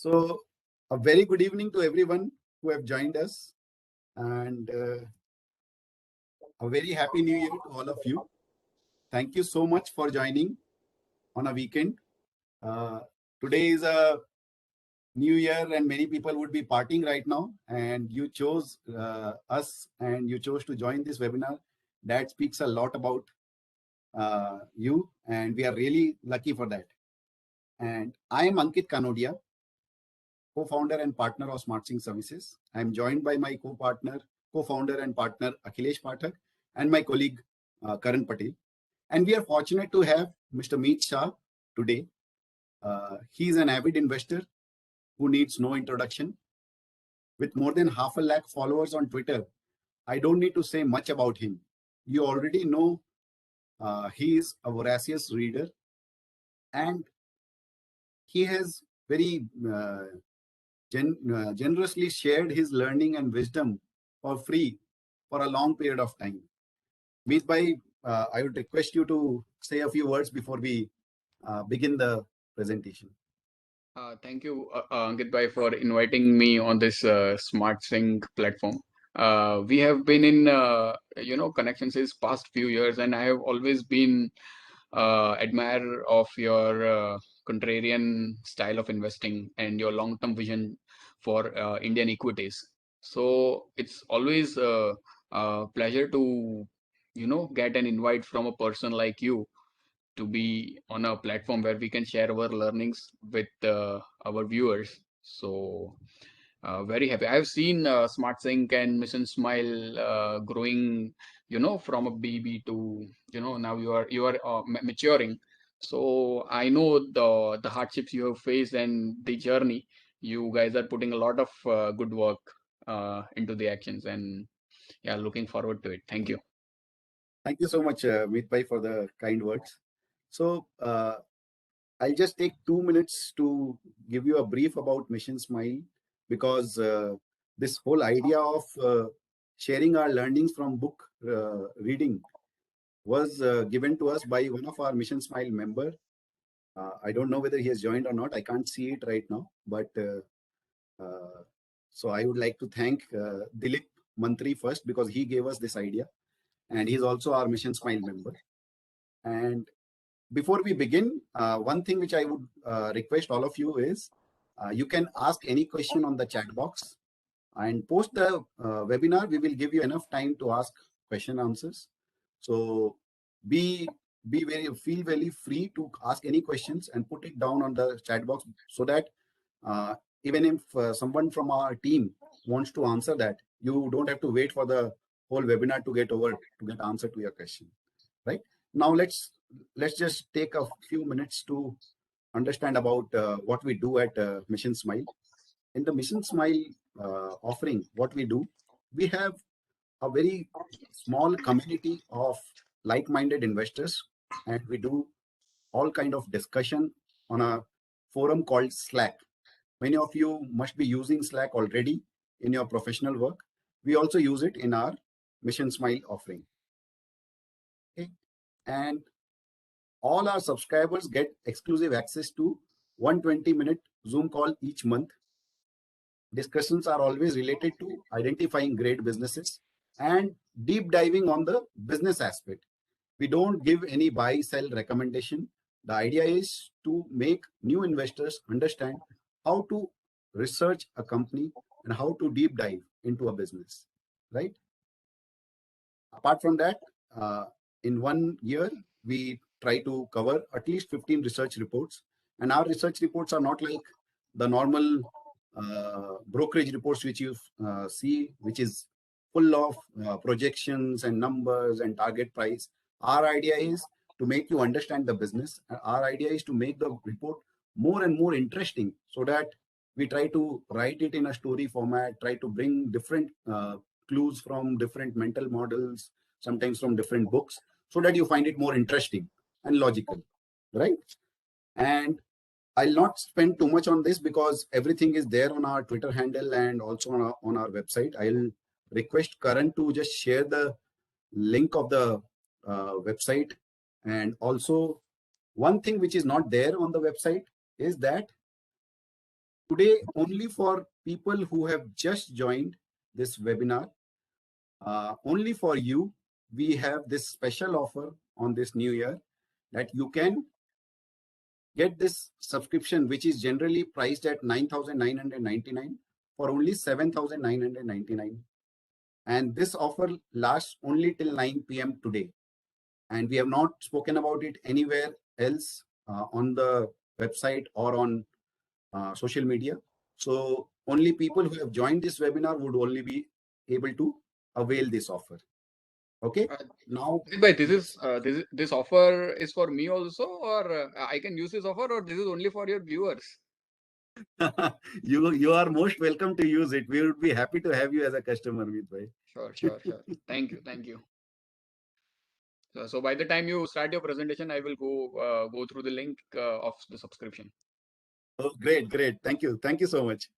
So, a very good evening to everyone who have joined us, and a very happy new year to all of you. Thank you so much for joining on a weekend. Uh, Today is a new year, and many people would be partying right now, and you chose us and you chose to join this webinar. That speaks a lot about you, and we are really lucky for that. And I am Ankit Kanodia, co-founder and partner of SmartSync Services. I am joined by my co-founder and partner Akhilesh Pathak, and my colleague Karan Patel. And we are fortunate to have Mr. Meet Shah today. He is an avid investor who needs no introduction. With more than 500,000 followers on Twitter, I don't need to say much about him. You already know he is a voracious reader, and he has very generously shared his learning and wisdom for free for a long period of time. Meet Bhai, I would request you to say a few words before we begin the presentation. Thank you, Ankit Bhai, for inviting me on this SmartSync platform. We have been in, connection since past few years, and I have always been admirer of your contrarian style of investing and your long-term vision for Indian equities. So it's always a pleasure to, get an invite from a person like you to be on a platform where we can share our learnings with our viewers. So very happy. I've seen SmartSync and Mission Smile growing, from a BB to, now you are maturing. So I know the hardships you have faced and the journey. You guys are putting a lot of good work into the actions, and yeah, looking forward to it. Thank you. Thank you so much, Meet Bhai, for the kind words. So, I'll just take 2 minutes to give you a brief about Mission Smile because this whole idea of sharing our learnings from book reading was given to us by one of our Mission Smile member. I don't know whether he has joined or not. I can't see it right now, but uh, so I would like to thank Dilip Mantri first because he gave us this idea, and he's also our Mission Smile member. And before we begin, one thing which I would request all of you is you can ask any question on the chat box, and post the webinar. We will give you enough time to ask question answers. So be feel very free to ask any questions and put it down on the chat box so that uh, even if someone from our team wants to answer that, you don't have to wait for the whole webinar to get over to get answer to your question. Right now, let's just take a few minutes to understand about what we do at Mission Smile. In the Mission Smile offering, what we do, we have a very small community of like-minded investors, and we do all kind of discussion on a forum called Slack. Many of you must be using Slack already in your professional work. We also use it in our Mission Smile offering. Okay, and all our subscribers get exclusive access to 120-minute Zoom call each month. Discussions are always related to identifying great businesses and deep diving on the business aspect. We don't give any buy sell recommendation. The idea is to make new investors understand how to research a company and how to deep dive into a business, right? Apart from that, in 1 year, we try to cover at least 15 research reports. And our research reports are not like the normal brokerage reports which you see, which is full of projections and numbers and target price. Our idea is to make you understand the business. Our idea is to make the report more and more interesting so that we try to write it in a story format, try to bring different clues from different mental models, sometimes from different books, so that you find it more interesting and logical, right? And I'll not spend too much on this because everything is there on our Twitter handle and also on our website. I'll request Karan to just share the link of the website. And also, one thing which is not there on the website is that Today, only for people who have just joined this webinar, only for you, we have this special offer on this new year that you can get this subscription, which is generally priced at 9,999 for only 7,999. And this offer lasts only till 9 p.m. today. And we have not spoken about it anywhere else on the website or on social media. So only people who have joined this webinar would only be able to avail this offer. Okay. Now, But this offer is for me also, or I can use this offer, or this is only for your viewers? you are most welcome to use it. We would be happy to have you as a customer, Meet bhai. Sure. Thank you. So by the time you start your presentation, I will go through the link of the subscription. Oh, great. Thank you so much.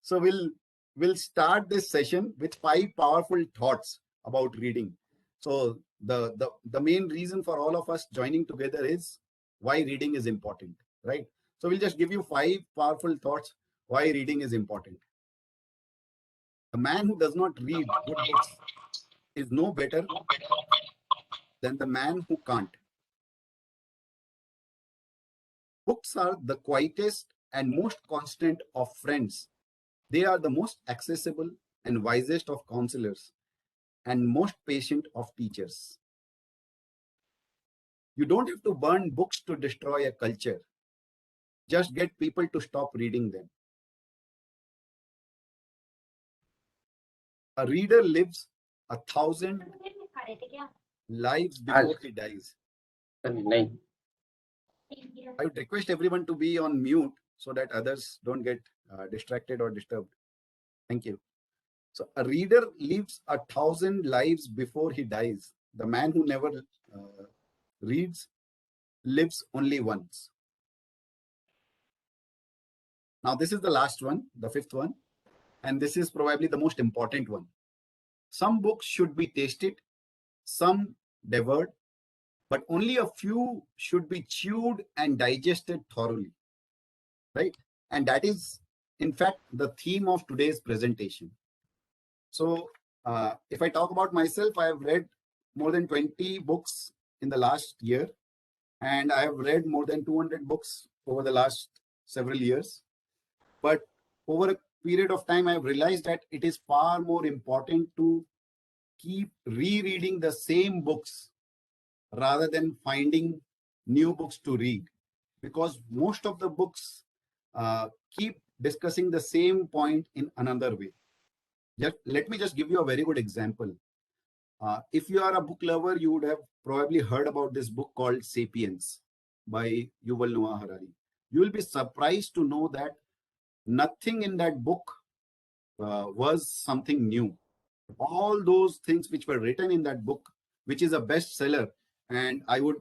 So we'll start this session with 5 powerful thoughts about reading. So the main reason for all of us joining together is why reading is important, right? So we'll just give you 5 powerful thoughts why reading is important. A man who does not read good books is no better than the man who can't. Books are the quietest and most constant of friends. They are the most accessible and wisest of counselors and most patient of teachers. You don't have to burn books to destroy a culture. Just get people to stop reading them. A reader lives 1,000 lives before he dies. I would request everyone to be on mute so that others don't get distracted or disturbed. Thank you. So a reader lives 1,000 lives before he dies. The man who never reads lives only once. Now, this is the last one, the 5th one, and this is probably the most important one. Some books should be tasted, some devoured, but only a few should be chewed and digested thoroughly, right? And that is, in fact, the theme of today's presentation. So, if I talk about myself, I have read more than 20 books in the last year, and I have read more than 200 books over the last several years. But over a period of time, I have realized that it is far more important to keep rereading the same books rather than finding new books to read, because most of the books keep discussing the same point in another way. Let me just give you a very good example. If you are a book lover, you would have probably heard about this book called Sapiens by Yuval Noah Harari. You will be surprised to know that nothing in that book was something new. All those things which were written in that book, which is a bestseller, and I would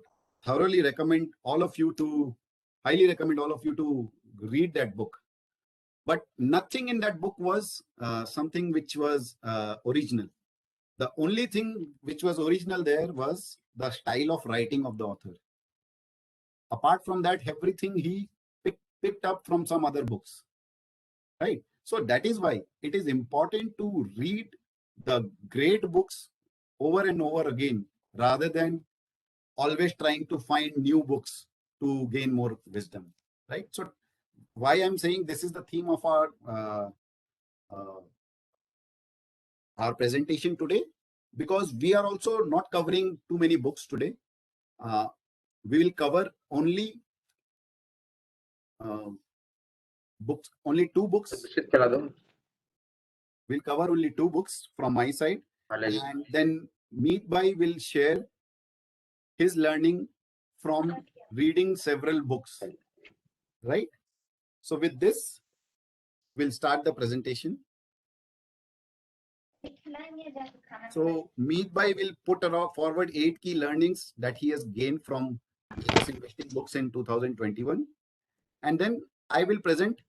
thoroughly recommend all of you to, highly recommend all of you to read that book. But nothing in that book was something which was original. The only thing which was original there was the style of writing of the author. Apart from that, everything he picked up from some other books, right? So that is why it is important to read the great books over and over again, rather than always trying to find new books to gain more wisdom, right? So why I'm saying this is the theme of our presentation today, because we are also not covering too many books today. We will cover only books, only 2 books. We'll cover only 2 books from my side, and then Meet Bhai will share his learning from reading several books, right? So with this, we'll start the presentation. So Meet Bhai will put forward 8 key learnings that he has gained from business investing books in 2021. And then I will present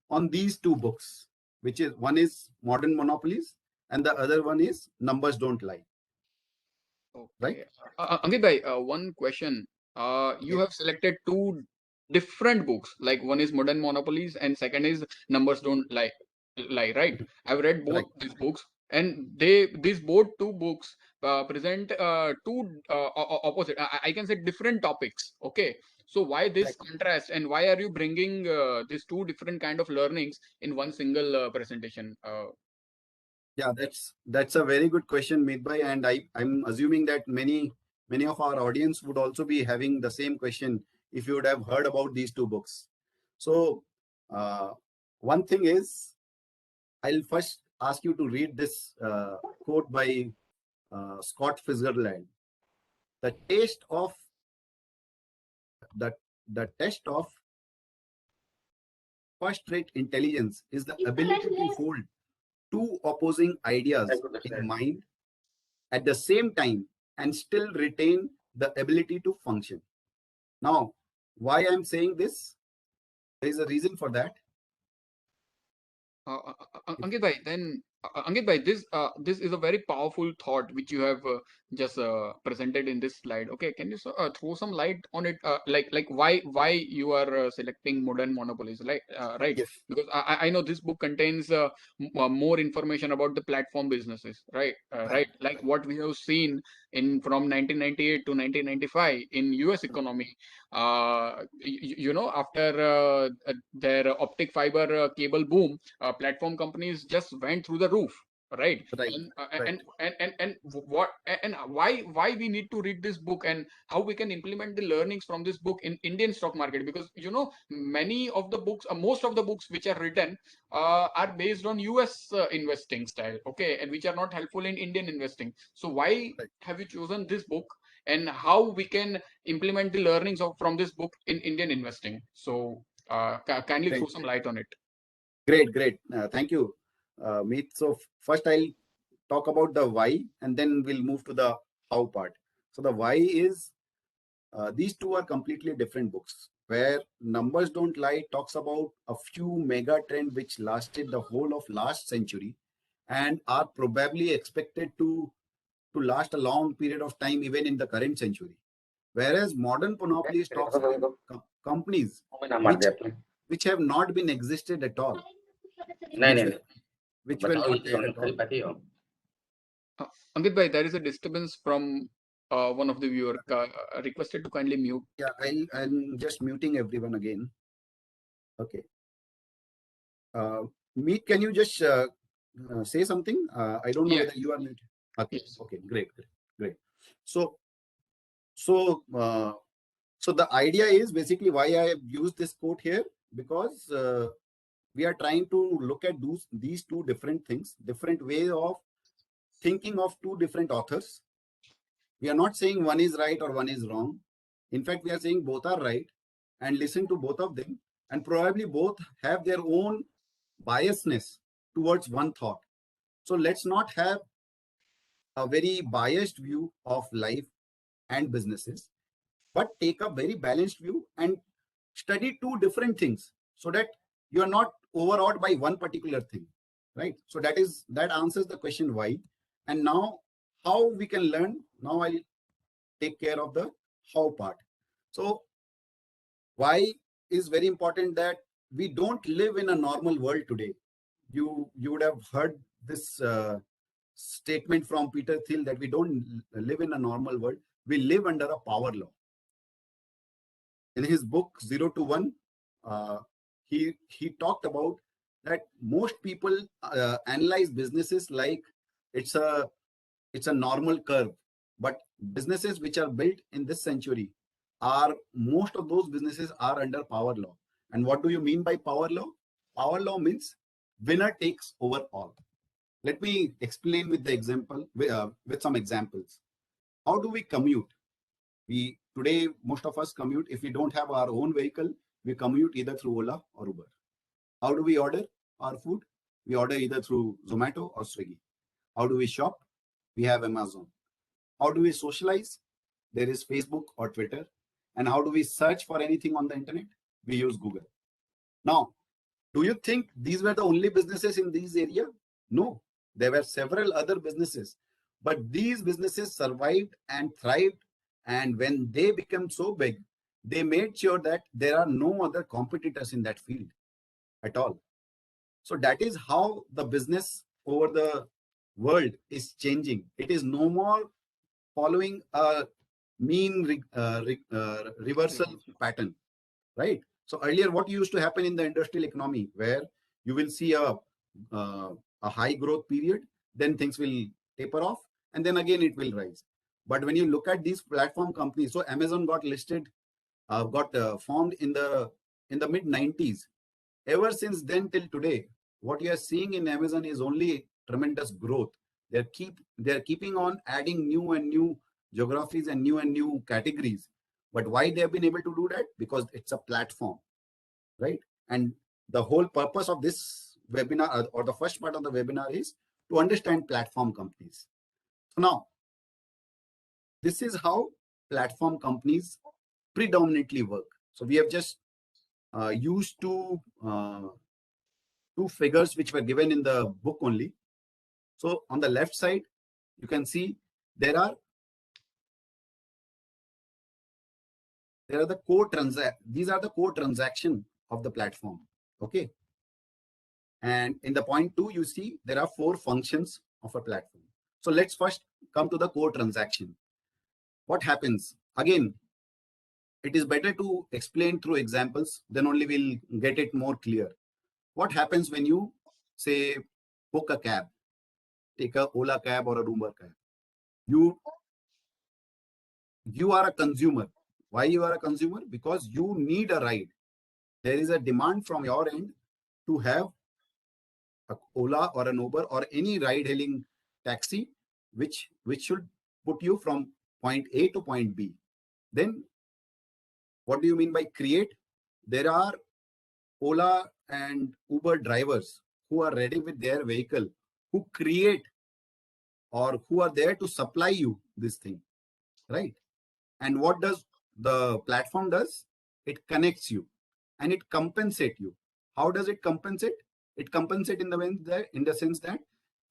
on these 2 books, which is, one is Modern Monopolies and the other one is Numbers Don't Lie. Okay. Right? Ankit bhai, one question. You have selected 2 different books. Like one is Modern Monopolies and second is Numbers Don't Lie, right? I've read both Right. these books, and these both two books present two opposite, I can say, different topics. Okay, so why this Right. contrast, and why are you bringing these two different kind of learnings in one single presentation? Yeah, that's a very good question, Meet and I'm assuming that many of our audience would also be having the same question if you would have heard about these two books. So, uh, one thing is, I'll first ask you to read this quote by Scott Fitzgerald. The taste of the the test of first-rate intelligence is the ability to hold two opposing ideas in mind at the same time and still retain the ability to function. Now, why I'm saying this? There is a reason for that. If, Ankit bhai, then Ankit bhai, this is a very powerful thought which you have just presented in this slide. Okay, can you throw some light on it? Like why you are selecting Modern Monopolies, like right? yes, Because I know this book contains more information about the platform businesses, right? right, Right, like what we have seen in from 1998 to 1995 in U.S. economy. After their optic fiber cable boom, platform companies just went through the roof, right? right, And right. what and why we need to read this book, and how we can implement the learnings from this book in Indian stock market, because many of the books, most of the books which are written are based on US investing style, okay, and which are not helpful in Indian investing. So why Right. have you chosen this book, and how we can implement the learnings from this book in Indian investing? So kindly throw Great, some light on it. great. Thank you, Meet. So first I'll talk about the why, and then we'll move to the how part. So the why is these two are completely different books. Where Numbers Don't Lie talks about a few mega trends which lasted the whole of last century and are probably expected to last a long period of time even in the current century. Whereas Modern Monopolies talks about companies which which have not been existed at all, नहीं which नहीं were नहीं which were बताओ not ये there at all. पाती हो Ankit bhai, there is a disturbance from one of the viewer. Requested to kindly mute. Yeah, I'm just muting everyone again. Okay. Uh, Meet, can you just say something? I don't know Yeah. whether you are muted. Okay. Yes. Okay. Great. So so uh, so the idea is basically why I have used this quote here, because we are trying to look at these two different things, different way of thinking of two different authors. We are not saying one is right or one is wrong. In fact, we are saying both are right, and listen to both of them, and probably both have their own biasness towards one thought. So let's not have a very biased view of life and businesses, but take a very balanced view and study two different things so that you are not overawed by one particular thing, right? So that answers the question why. And now how we can learn. Now I'll take care of the how part. So why is very important, that we don't live in a normal world today. You would have heard this statement from Peter Thiel that we don't live in a normal world. We live under a power law. In his book Zero to One, uh, he talked about that most people analyze businesses like it's a it's a normal curve, but businesses which are built in this century are most of those businesses are under power law. And what do you mean by power law? Power law means winner takes over all. Let me explain with the example with some examples. How do we commute? We today most of us commute. If we don't have our own vehicle, we commute either through Ola or Uber. How do we order our food? We order either through Zomato or Swiggy. How do we shop? We have Amazon. How do we socialize? There is Facebook or Twitter. And how do we search for anything on the internet? We use Google. Now, do you think these were the only businesses in this area? No, there were several other businesses, but these businesses survived and thrived. And when they became so big, they made sure that there are no other competitors in that field at all. So that is how the business over the world is changing. It is no more following a reversal pattern, right? So earlier, what used to happen in the industrial economy, where you will see a high growth period, then things will taper off, and then again it will rise. But when you look at these platform companies, so Amazon got listed, got formed in the mid 90s. Ever since then till today, what you are seeing in Amazon is only tremendous growth. They're keeping on adding new and new geographies and new categories. But why they have been able to do that? Because it's a platform, right? And the whole purpose of this webinar, or the first part of the webinar, is to understand platform companies. So now, this is how platform companies predominantly work. So we have just used two figures which were given in the book only. So on the left side, you can see there are the core these are the core transaction of the platform. Okay. And in the point 2, you see there are 4 functions of a platform. So let's first come to the core transaction. What happens? Again, it is better to explain through examples, then only we'll get it more clear. What happens when you say book a cab, take a Ola cab or a Uber cab? You are a consumer. Why you are a consumer? Because you need a ride. There is a demand from your end to have a Ola or an Uber or any ride hailing taxi, which should put you from point A to point B. Then what do you mean by create? There are Ola and Uber drivers who are ready with their vehicle, who create or who are there to supply you this thing, right? And what does the platform does? It connects you and it compensates you. How does it compensate? It compensates in the sense that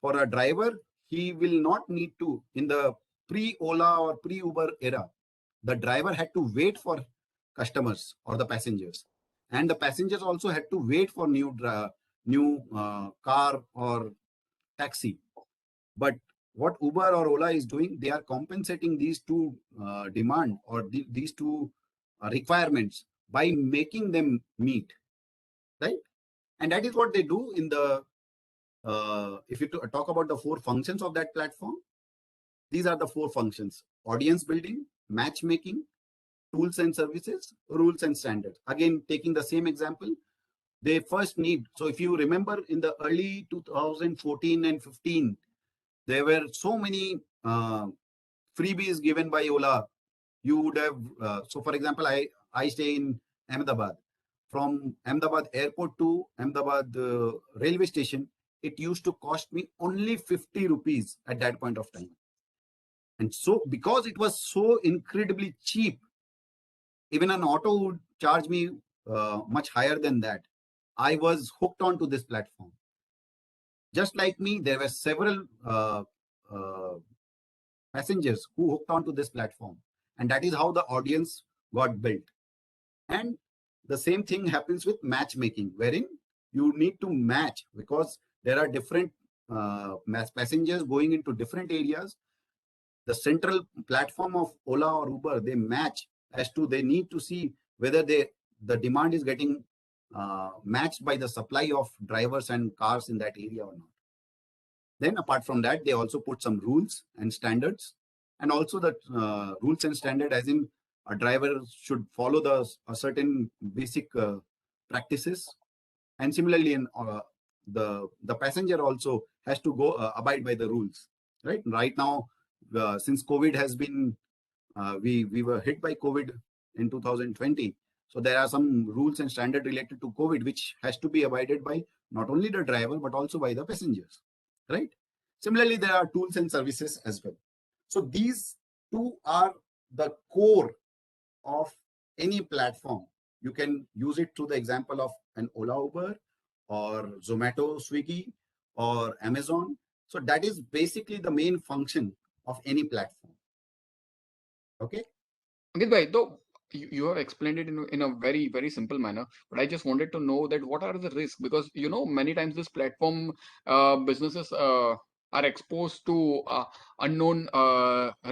for a driver, he will not need to, in the pre-Ola or pre-Uber era, the driver had to wait for customers or the passengers. And the passengers also had to wait for new car or taxi. But what Uber or Ola is doing, they are compensating these two demand or these two requirements by making them meet, right? And that is what they do in the, if you talk about the 4 functions of that platform, these are the 4 functions: audience building, matchmaking, tools and services, rules and standards. Again, taking the same example, they first need, so if you remember in the early 2014 and 15, there were so many freebies given by Ola. You would have, so for example, I stay in Ahmedabad. From Ahmedabad airport to Ahmedabad railway station, it used to cost me only 50 rupees at that point of time. And so because it was so incredibly cheap, even an auto would charge me much higher than that. I was hooked onto this platform. Just like me, there were several passengers who hooked onto this platform. And that is how the audience got built. And the same thing happens with matchmaking, wherein you need to match because there are different passengers going into different areas. The central platform of Ola or Uber, they match as to, they need to see whether the demand is getting matched by the supply of drivers and cars in that area or not. Then apart from that, they also put some rules and standards, and also the rules and standard as in a driver should follow a certain basic practices. And similarly, in the passenger also has to go abide by the rules, right? Right now, since COVID has been, we were hit by COVID in 2020. So there are some rules and standard related to COVID, which has to be abided by not only the driver, but also by the passengers, right? Similarly, there are tools and services as well. So these two are the core of any platform. You can use it through the example of an Ola, Uber, or Zomato, Swiggy, or Amazon. So that is basically the main function of any platform. Okay. Ankit bhai, so you have explained it in a very, very simple manner, but I just wanted to know that what are the risks? Because, many times this platform businesses are exposed to unknown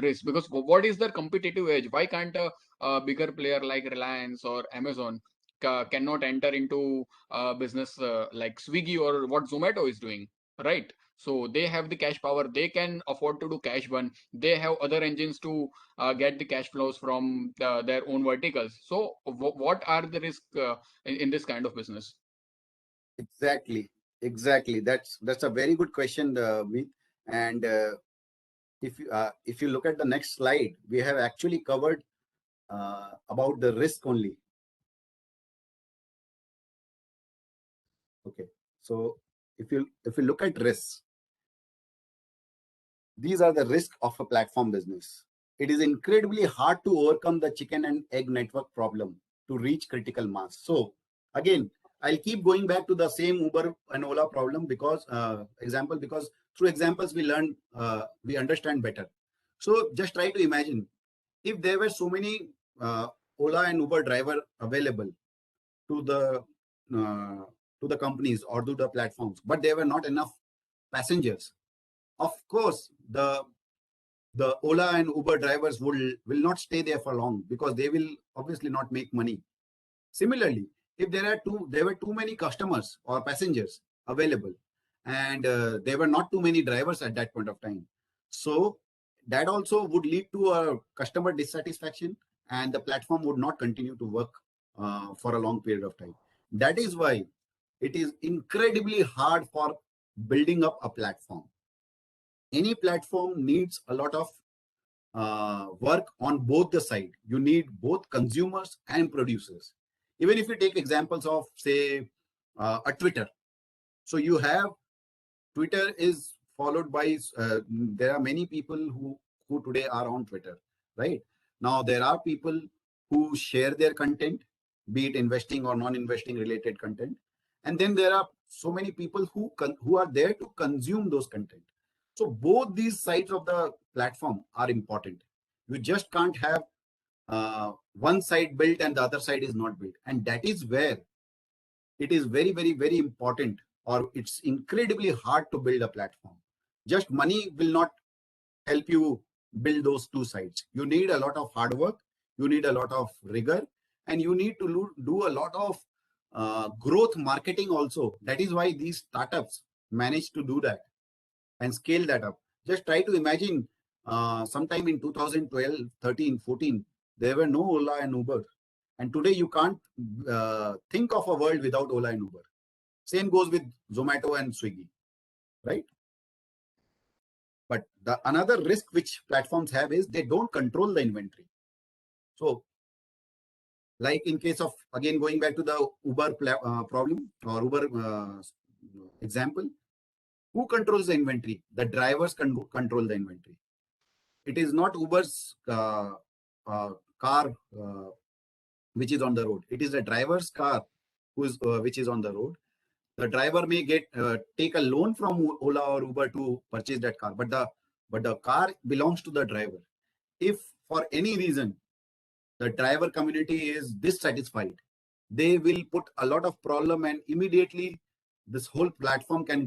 risks. Because what is their competitive edge? Why can't a bigger player like Reliance or Amazon cannot enter into business like Swiggy or what Zomato is doing, right? So they have the cash power, they can afford to do cash burn, they have other engines to get the cash flows from their own verticals. So, what are the risks in this kind of business? Exactly, exactly. That's a very good question, Meet. And if you look at the next slide, we have actually covered about the risk only. Okay, so if you look at risks, these are the risks of a platform business. It is incredibly hard to overcome the chicken and egg network problem to reach critical mass. So again, I'll keep going back to the same Uber and Ola problem because through examples we learn, we understand better. So just try to imagine if there were so many Ola and Uber driver available to the uh, to the companies or to the platforms, but there were not enough passengers. Of course, the Ola and Uber drivers will not stay there for long because they will obviously not make money. Similarly, if there were too many customers or passengers available, and there were not too many drivers at that point of time, so that also would lead to a customer dissatisfaction, and the platform would not continue to work for a long period of time. That is why it is incredibly hard for building up a platform. Any platform needs a lot of work on both the side. You need both consumers and producers. Even if you take examples of, say, a Twitter. So you have Twitter is followed by, there are many people who today are on Twitter, right? Now, there are people who share their content, be it investing or non-investing related content. And then there are so many people who are there to consume those content. So both these sides of the platform are important. You just can't have one side built and the other side is not built. And that is where it is very, very, very important, or it's incredibly hard to build a platform. Just money will not help you build those two sides. You need a lot of hard work, you need a lot of rigor, and you need to do a lot of growth marketing also. That is why these startups manage to do that and scale that up. Just try to imagine sometime in 2012, 13, 14, there were no Ola and Uber. And today you can't think of a world without Ola and Uber. Same goes with Zomato and Swiggy, right? But the another risk which platforms have is they don't control the inventory. So, like in case of, again, going back to the Uber problem or Uber example, who controls the inventory? The drivers control the inventory. It is not Uber's car which is on the road. It is the driver's car which is on the road. The driver may take a loan from Ola or Uber to purchase that car, but the car belongs to the driver. If for any reason the driver community is dissatisfied, they will put a lot of problem, and immediately this whole platform can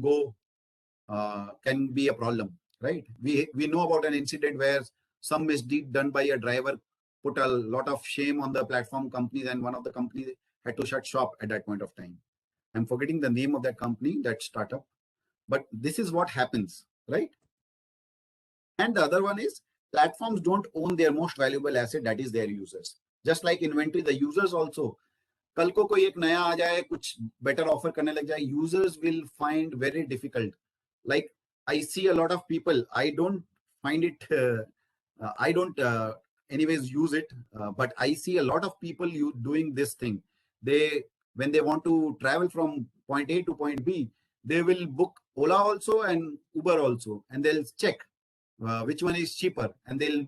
be a problem, right? We know about an incident where some misdeed done by a driver put a lot of shame on the platform companies, and one of the companies had to shut shop at that point of time. I'm forgetting the name of that company, that startup, but this is what happens, right? And the other one is platforms don't own their most valuable asset, that is their users. Just like inventory, the users also, कल को कोई एक नया आ जाए, कुछ better offer करने लग जाए, users will find very difficult. Like I see a lot of people, I don't find it, I don't anyways use it, but I see a lot of people doing this thing. When they want to travel from point A to point B, they will book Ola also and Uber also, and they'll check which one is cheaper, and they'll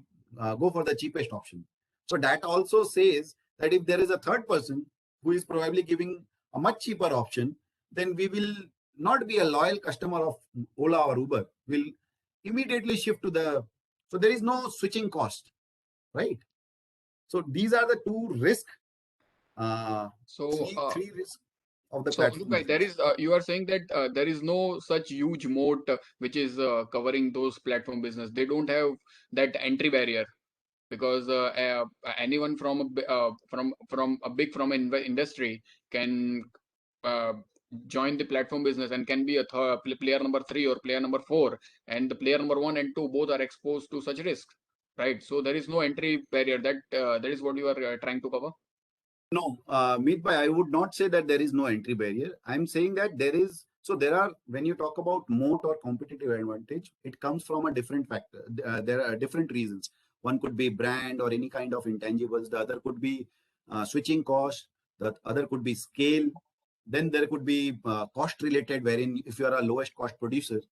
go for the cheapest option. So that also says that if there is a third person who is probably giving a much cheaper option, then we will not be a loyal customer of Ola or Uber. We'll immediately shift to the, so there is no switching cost, right? So these are the two risks, So, three risks of the so Ankit platform bhai, there business. is you are saying that there is no such huge moat which is covering those platform business. They don't have that entry barrier because anyone from from a big from industry can uh, join the platform business and can be a player number 3 or player number 4, and the player number 1 and 2 both are exposed to such risks, right? So there is no entry barrier. That is what you are trying to cover. No, Meet Bhai, I would not say that there is no entry barrier. I'm saying that there is. So there are, when you talk about moat or competitive advantage, it comes from a different factor. There are different reasons. One could be brand or any kind of intangibles. The other could be switching cost. The other could be scale. Then there could be cost related, wherein if you are a lowest cost producer.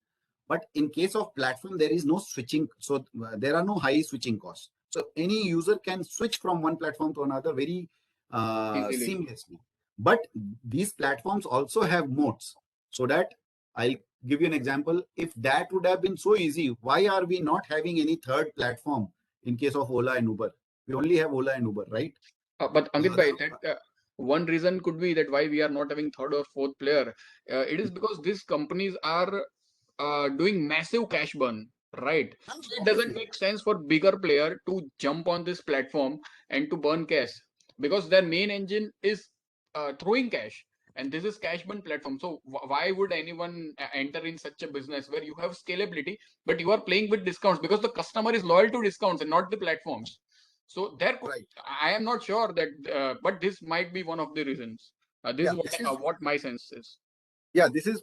But in case of platform, there is no switching. So there are no high switching costs. So any user can switch from one platform to another very Easily. seamlessly. But these platforms also have modes. So that I'll give you an example. If that would have been so easy, why are we not having any third platform in case of Ola and Uber? We only have Ola and Uber, right? But The Ankit other, bhai, that one reason could be that why we are not having third or fourth player. It is because these companies are doing massive cash burn, right? So it doesn't obviously, make sense for bigger player to jump on this platform and to burn cash because their main engine is throwing cash, and this is cash burn platform. So why would anyone enter in such a business where you have scalability, but you are playing with discounts because the customer is loyal to discounts and not the platforms. So there, right? I am not sure that, but this might be one of the reasons. This Yeah, is this is what my sense is. yeah, this is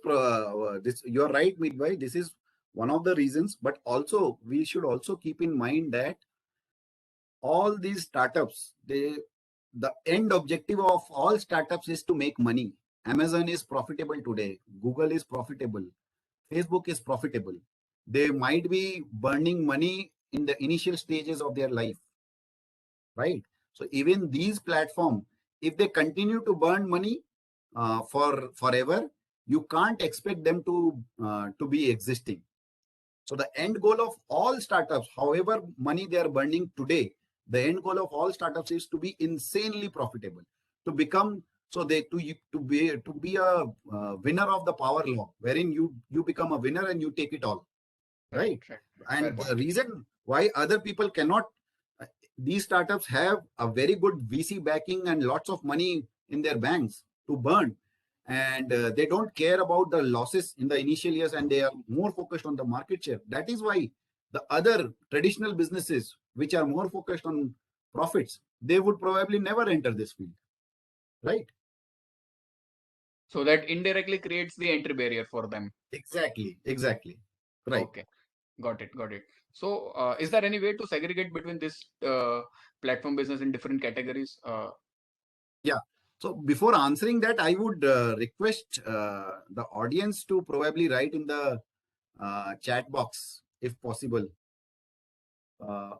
this. You're right, Midway. This is one of the reasons, but also we should also keep in mind that all these startups, the end objective of all startups is to make money. Amazon is profitable today. Google is profitable. Facebook is profitable. They might be burning money in the initial stages of their life, right? So even these platforms, if they continue to burn money for forever, you can't expect them to be existing. So the end goal of all startups, however money they are burning today, the end goal of all startups is to be insanely profitable, to become so they to be a winner of the power law, wherein you become a winner and you take it all, Right, right? right. Fair And the point. reason why other people cannot, uh, these startups have a very good VC backing and lots of money in their banks to burn. And they don't care about the losses in the initial years and they are more focused on the market share. That is why the other traditional businesses, which are more focused on profits, they would probably never enter this field, right? So that indirectly creates the entry barrier for them. Exactly, exactly. Right. Okay, got it, got it. So, is there any way to segregate between this platform business in different categories? Yeah. So before answering that, I would request the audience to probably write in the chat box if possible. Uh,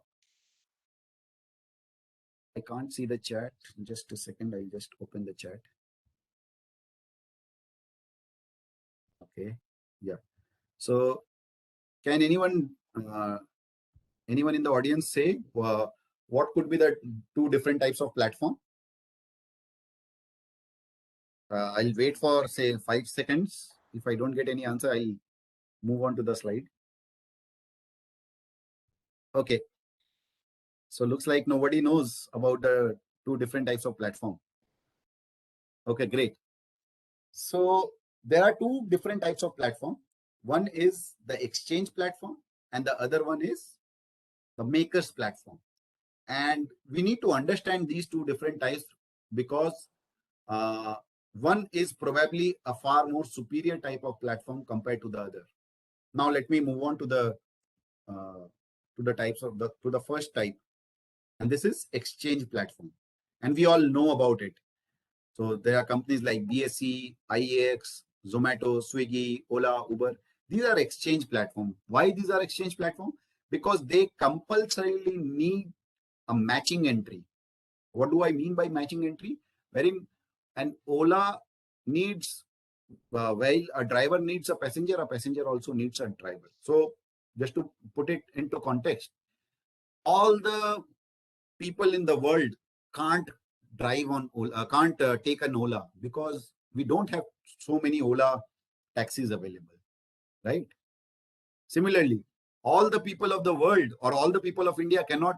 I can't see the chat. Just a second. I'll just open the chat. Okay. Yeah. So can anyone in the audience say what could be the two different types of platform? I'll wait for say 5 seconds. If I don't get any answer, I'll move on to the slide. Okay. So looks like nobody knows about the two different types of platform. Okay, great. So there are two different types of platform. One is the exchange platform and the other one is the makers platform. And we need to understand these two different types because one is probably a far more superior type of platform compared to the other. Now let me move on uh, to the types of the first type, and this is exchange platform, and we all know about it. So there are companies like BSE, IEX, Zomato, Swiggy, Ola, Uber. These are exchange platform. Why these are exchange platform? Because they compulsorily need a matching entry. What do I mean by matching entry? Wherein an Ola needs, while a driver needs a passenger also needs a driver. So just to put it into context, all the people in the world can't drive on Ola, can't take an Ola because we don't have so many Ola taxis available, right? Similarly, all the people of the world or all the people of India cannot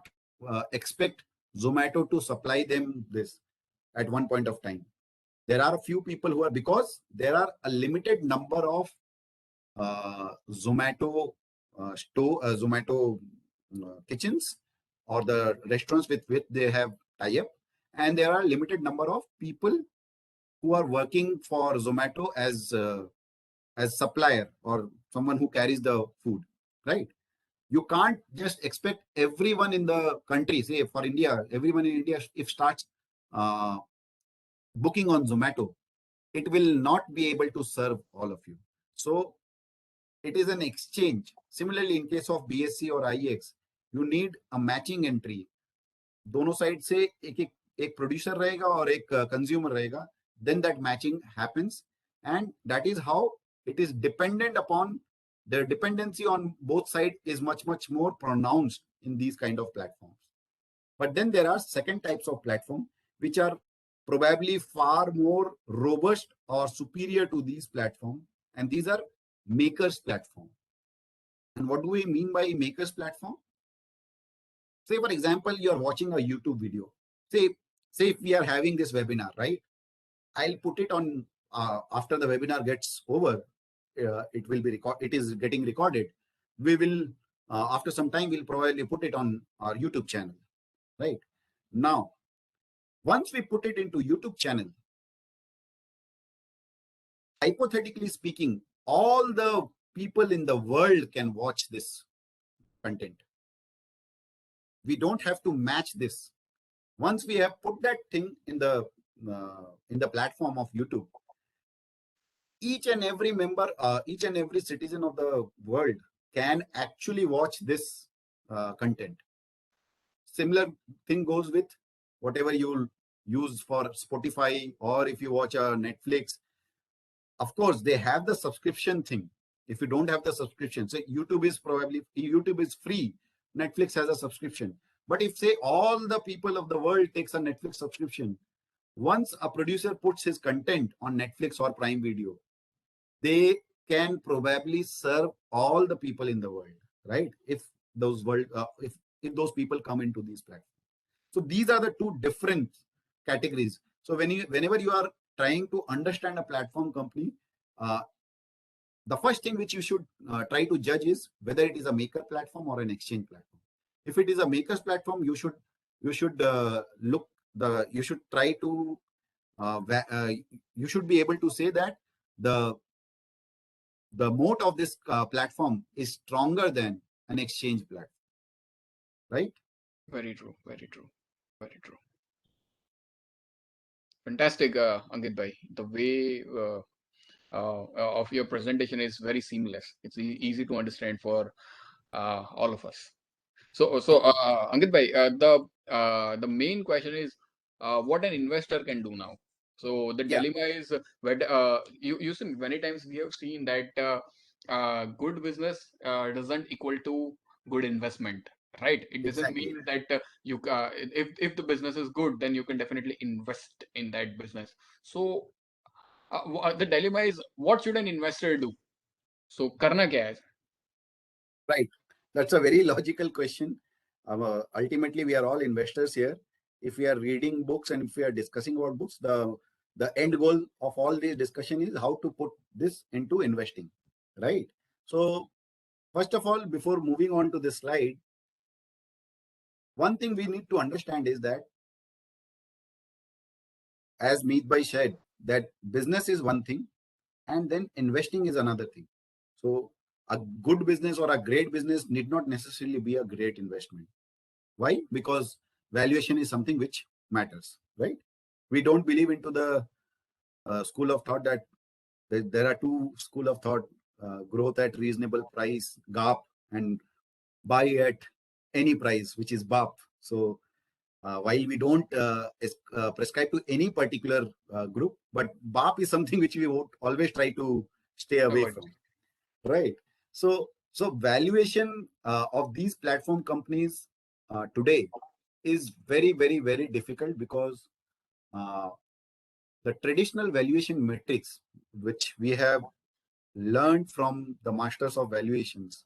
expect Zomato to supply them this at one point of time. There are a few people who are, because there are a limited number of Zomato kitchens or the restaurants with which they have tie up, and there are a limited number of people who are working for Zomato as supplier or someone who carries the food, right? You can't just expect everyone in the country, say for India, everyone in India, if starts uh, booking on Zomato, it will not be able to serve all of you. So it is an exchange. Similarly, in case of BSC or IEX, you need a matching entry. दोनों side से एक producer रहेगा और एक consumer रहेगा, then that matching happens, and that is how it is dependent upon, the dependency on both sides is much more pronounced in these kind of platforms. But then there are second types of platform which are probably far more robust or superior to these platforms, and these are makers platform. And what do we mean by makers platform? Say for example, you are watching a YouTube video. Say if we are having this webinar, right? I'll put it on after the webinar gets over. It will be it is getting recorded. We will after some time we'll probably put it on our YouTube channel, right? Now, once we put it into YouTube channel, hypothetically speaking, all the people in the world can watch this content. We don't have to match this. Once we have put that thing in the platform of YouTube, each and every member, each and every citizen of the world can actually watch this content. Similar thing goes with whatever you use for Spotify, or if you watch a Netflix. Of course, they have the subscription thing. If you don't have the subscription, say YouTube is free. Netflix has a subscription. But if say all the people of the world takes a Netflix subscription, once a producer puts his content on Netflix or Prime Video, they can probably serve all the people in the world, right? If those those people come into these platforms. So these are the two different categories. So whenever you are trying to understand a platform company, the first thing which you should try to judge is whether it is a maker platform or an exchange platform. If it is a maker's platform, you should try to you should be able to say that the moat of this platform is stronger than an exchange platform, right? Very true. Very true. Very true. Fantastic, Ankit bhai. The way of your presentation is very seamless. It's easy to understand for all of us. So Ankit bhai, the main question is what an investor can do now. So the Yeah, dilemma is you see many times we have seen that good business doesn't equal to good investment, right? It doesn't exactly. mean that if the business is good, then you can definitely invest in that business. So the dilemma is what should an investor do? So karna kya hai? Right. That's a very logical question. Ultimately, we are all investors here. If we are reading books and if we are discussing about books, the end goal of all this discussion is how to put this into investing, right? So first of all, before moving on to this slide, one thing we need to understand is that, as Meet Bhai said, that business is one thing and then investing is another thing. So a good business or a great business need not necessarily be a great investment. Why? Because valuation is something which matters, right? We don't believe into the school of thought that there are two school of thought: growth at reasonable price, GAP, and buy at any price, which is BAP. So while we don't prescribe to any particular group, but BAP is something which we would always try to stay away Avoid. from, right? So valuation of these platform companies today is very, very, very difficult because uh, the traditional valuation metrics, which we have learned from the masters of valuations,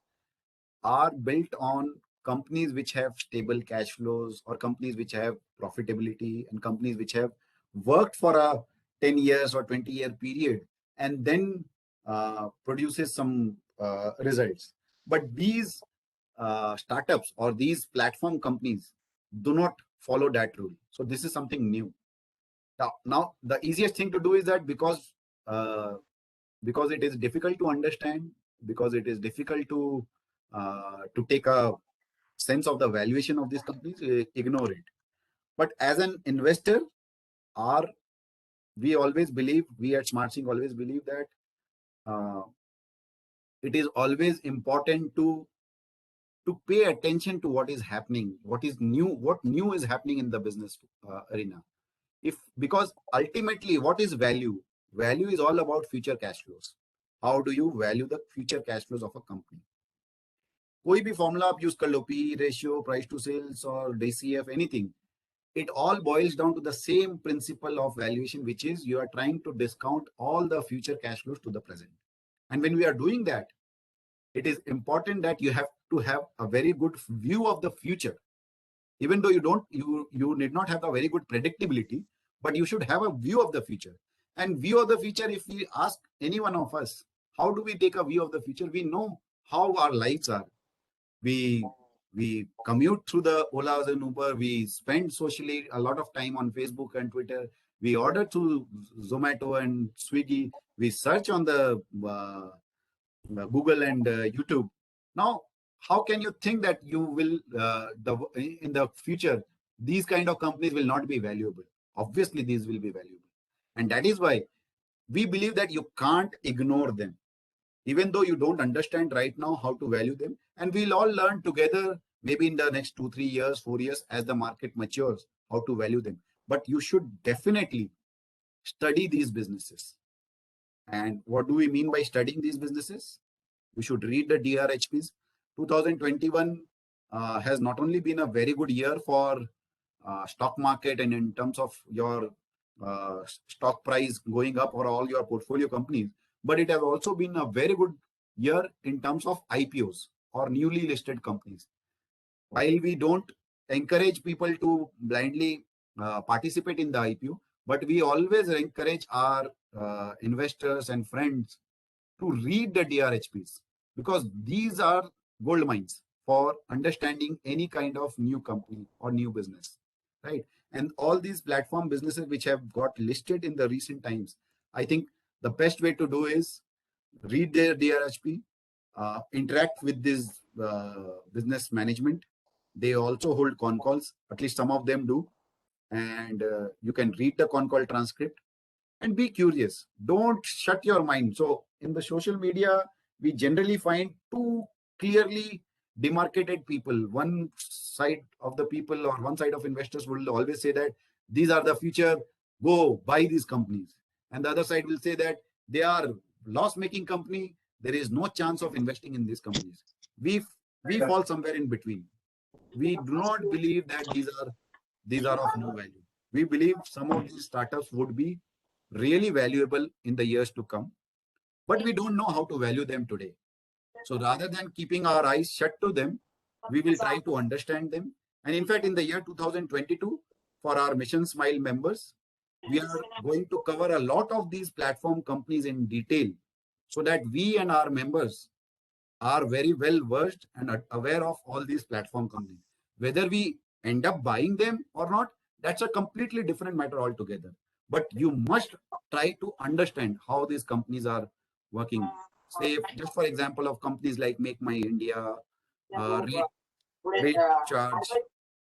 are built on companies which have stable cash flows or companies which have profitability and companies which have worked for a 10 years or 20-year period and then produces some results. But these startups or these platform companies do not follow that rule. So this is something new. Now the easiest thing to do is that uh, because it is difficult to understand, because it is difficult to take a sense of the valuation of these companies, ignore it. But as an investor, our we at SmartSync always believe that uh, it is always important to pay attention to what is happening, what is new, what new is happening in the business arena. If because ultimately, what is value? Value is all about future cash flows. How do you value the future cash flows of a company? कोई भी formula आप use कर लो, P ratio, price to sales और DCF, anything, it all boils down to the same principle of valuation, which is you are trying to discount all the future cash flows to the present. And when we are doing that, it is important that you have to have a very good view of the future. Even though you need not have a very good predictability, but you should have a view of the future. And view of the future, if we ask any one of us, how do we take a view of the future? We know how our lives are. We commute through the Olas and Uber. We spend socially a lot of time on Facebook and Twitter. We order through Zomato and Swiggy. We search on the Google and YouTube. Now, how can you think that you will in the future these kind of companies will not be valuable? Obviously, these will be valuable, and that is why we believe that you can't ignore them, even though you don't understand right now how to value them. And we'll all learn together, maybe in the next 2 3 years, 4 years, as the market matures, how to value them. But you should definitely study these businesses. And what do we mean by studying these businesses? We should read the DRHPs. 2021 has not only been a very good year for stock market and in terms of your stock price going up for all your portfolio companies, but it has also been a very good year in terms of IPOs or newly listed companies. While we don't encourage people to blindly participate in the IPO, but we always encourage our investors and friends to read the DRHPs, because these are gold mines for understanding any kind of new company or new business, right? And all these platform businesses which have got listed in the recent times, I think the best way to do is read their DRHP, interact with this business management. They also hold con calls, at least some of them do, and you can read the con call transcript and be curious. Don't shut your mind. So in the social media, we generally find two clearly demarcated people. One side of the people or one side of investors will always say that these are the future, go buy these companies. And the other side will say that they are loss-making company, there is no chance of investing in these companies. We fall somewhere in between. We do not believe that these are of no value. We believe some of these startups would be really valuable in the years to come, but we don't know how to value them today. So rather than keeping our eyes shut to them, we will try to understand them. And in fact, in the year 2022, for our Mission Smile members, we are going to cover a lot of these platform companies in detail so that we and our members are very well versed and aware of all these platform companies. Whether we end up buying them or not, that's a completely different matter altogether. But you must try to understand how these companies are working. Say, just for example, of companies like Make My India, Rate, Rate Charge.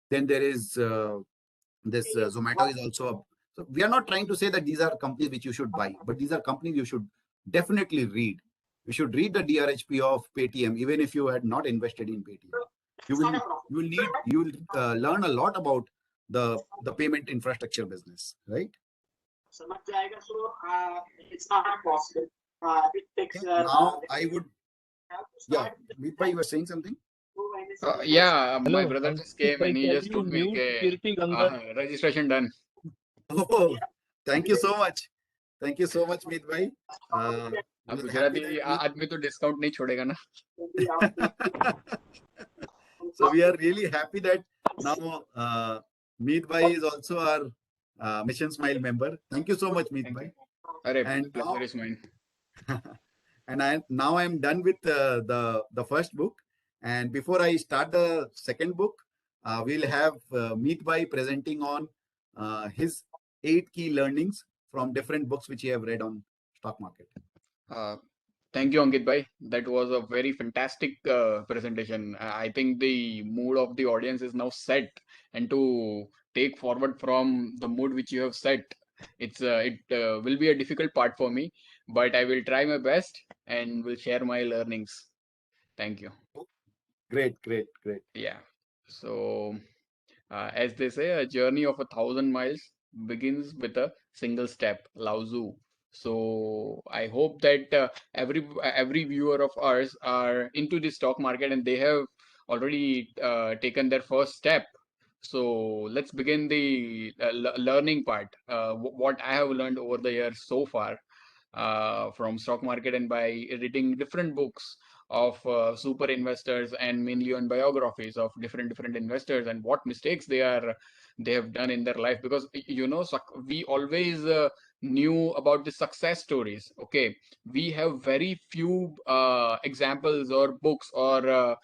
Then there is this Zomato is also. So we are not trying to say that these are companies which you should buy, but these are companies you should definitely read. You should read the DRHP of Paytm, even if you had not invested in Paytm. You will learn a lot about the payment infrastructure business, right? So it's not possible. It takes. Now I would, yeah, Meet bhai, you were saying something? Yeah, my Hello, brother just Ankit came and bhai, he can just you told me, mute okay, Kirti Ganga? registration done. Oh, thank you so much. Thank you so much, Meet bhai. अब We are happy Gujarati that आदमी तो discount नहीं छोड़ेगा ना. so we are really happy that now Meet bhai is also our Mission Smile member. Thank you so much, Meet Thank you. bhai. अरे And now, pleasure is mine. and I'm done with the first book. And before I start the second book, we'll have Meet bhai presenting on his 8 key learnings from different books which he have read on stock market. Uh, Thank you, Ankit bhai. That was a very fantastic presentation. I think the mood of the audience is now set, and to take forward from the mood which you have set, it will be a difficult part for me, but I will try my best and will share my learnings. Thank you. Great, great, great. Yeah. So, as they say, a journey of 1,000 miles begins with a single step. Lao Tzu. So I hope that every viewer of ours are into the stock market and they have already taken their first step. So let's begin the learning part. What I have learned over the years so far from stock market and by reading different books of super investors and mainly on biographies of different investors and what mistakes they have done in their life, because you know we always knew about the success stories. Okay, we have very few examples or books or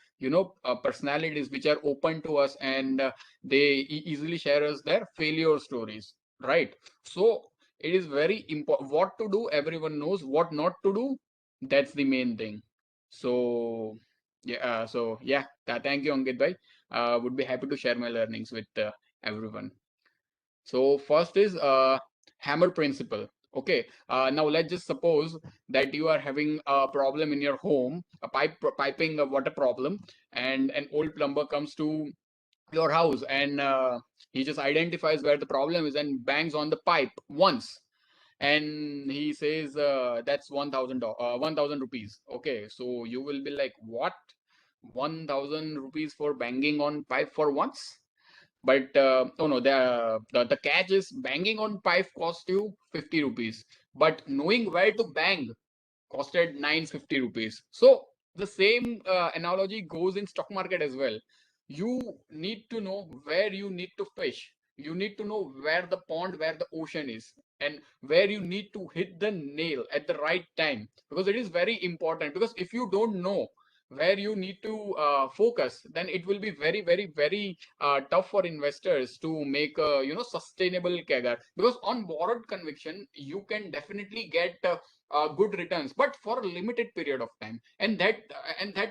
personalities which are open to us, and they easily share us their failure stories, right? So it is very important what to do. Everyone knows what not to do. That's the main thing. So yeah. Thank you, Ankit bhai. Would be happy to share my learnings with everyone. So first is hammer principle. Okay. Now let's just suppose that you are having a problem in your home, a piping a water problem, and an old plumber comes to your house and he just identifies where the problem is and bangs on the pipe once, and he says that's 1,000 rupees. Okay, so you will be like, what? 1,000 rupees for banging on pipe for once? But oh no, the catch is banging on pipe cost you 50 rupees, but knowing where to bang costed 950 rupees. So the same analogy goes in stock market as well. You need to know where you need to fish. You need to know where the pond, where the ocean is, and where you need to hit the nail at the right time, because it is very important. Because if you don't know where you need to focus, then it will be very tough for investors to make a sustainable CAGR. Because on borrowed conviction you can definitely get good returns, but for a limited period of time, and that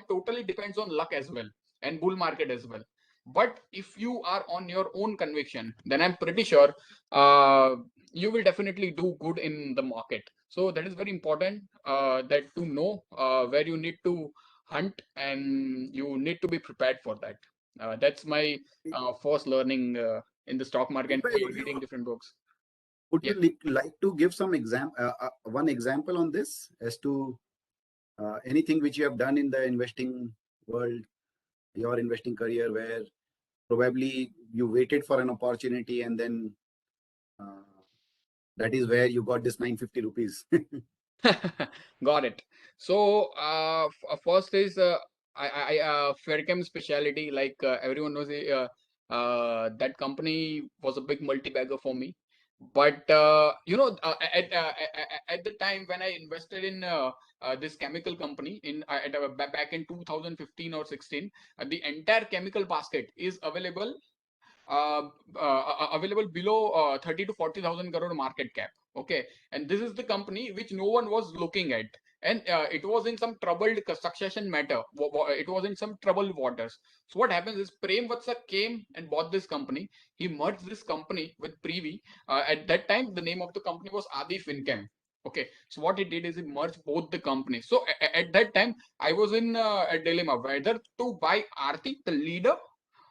totally depends on luck as well and bull market as well. But if you are on your own conviction, then I'm pretty sure uh, you will definitely do good in the market. So that is very important, that to know where you need to hunt, and you need to be prepared for that. That's my first learning in the stock market Meet bhai, by reading different books. would Yeah. you like to give some one example on this as to anything which you have done in the investing world, your investing career, where probably you waited for an opportunity and then uh, that is where you got this 950 rupees. Got it. So, first is Fairchem specialty. Like everyone knows, that company was a big multi-bagger for me. But at the time when I invested in this chemical company back in 2015 or 16, the entire chemical basket is uh, available below 30 to 40,000 crore market cap. Okay, and this is the company which no one was looking at, and it was in some troubled succession matter. It was in some troubled waters. So what happens is Prem Vatsa came and bought this company. He merged this company with Privi. At that time, the name of the company was Adi Finchem. Okay, so what he did is he merged both the companies. So at that time, I was in a dilemma whether to buy Aarti, the leader,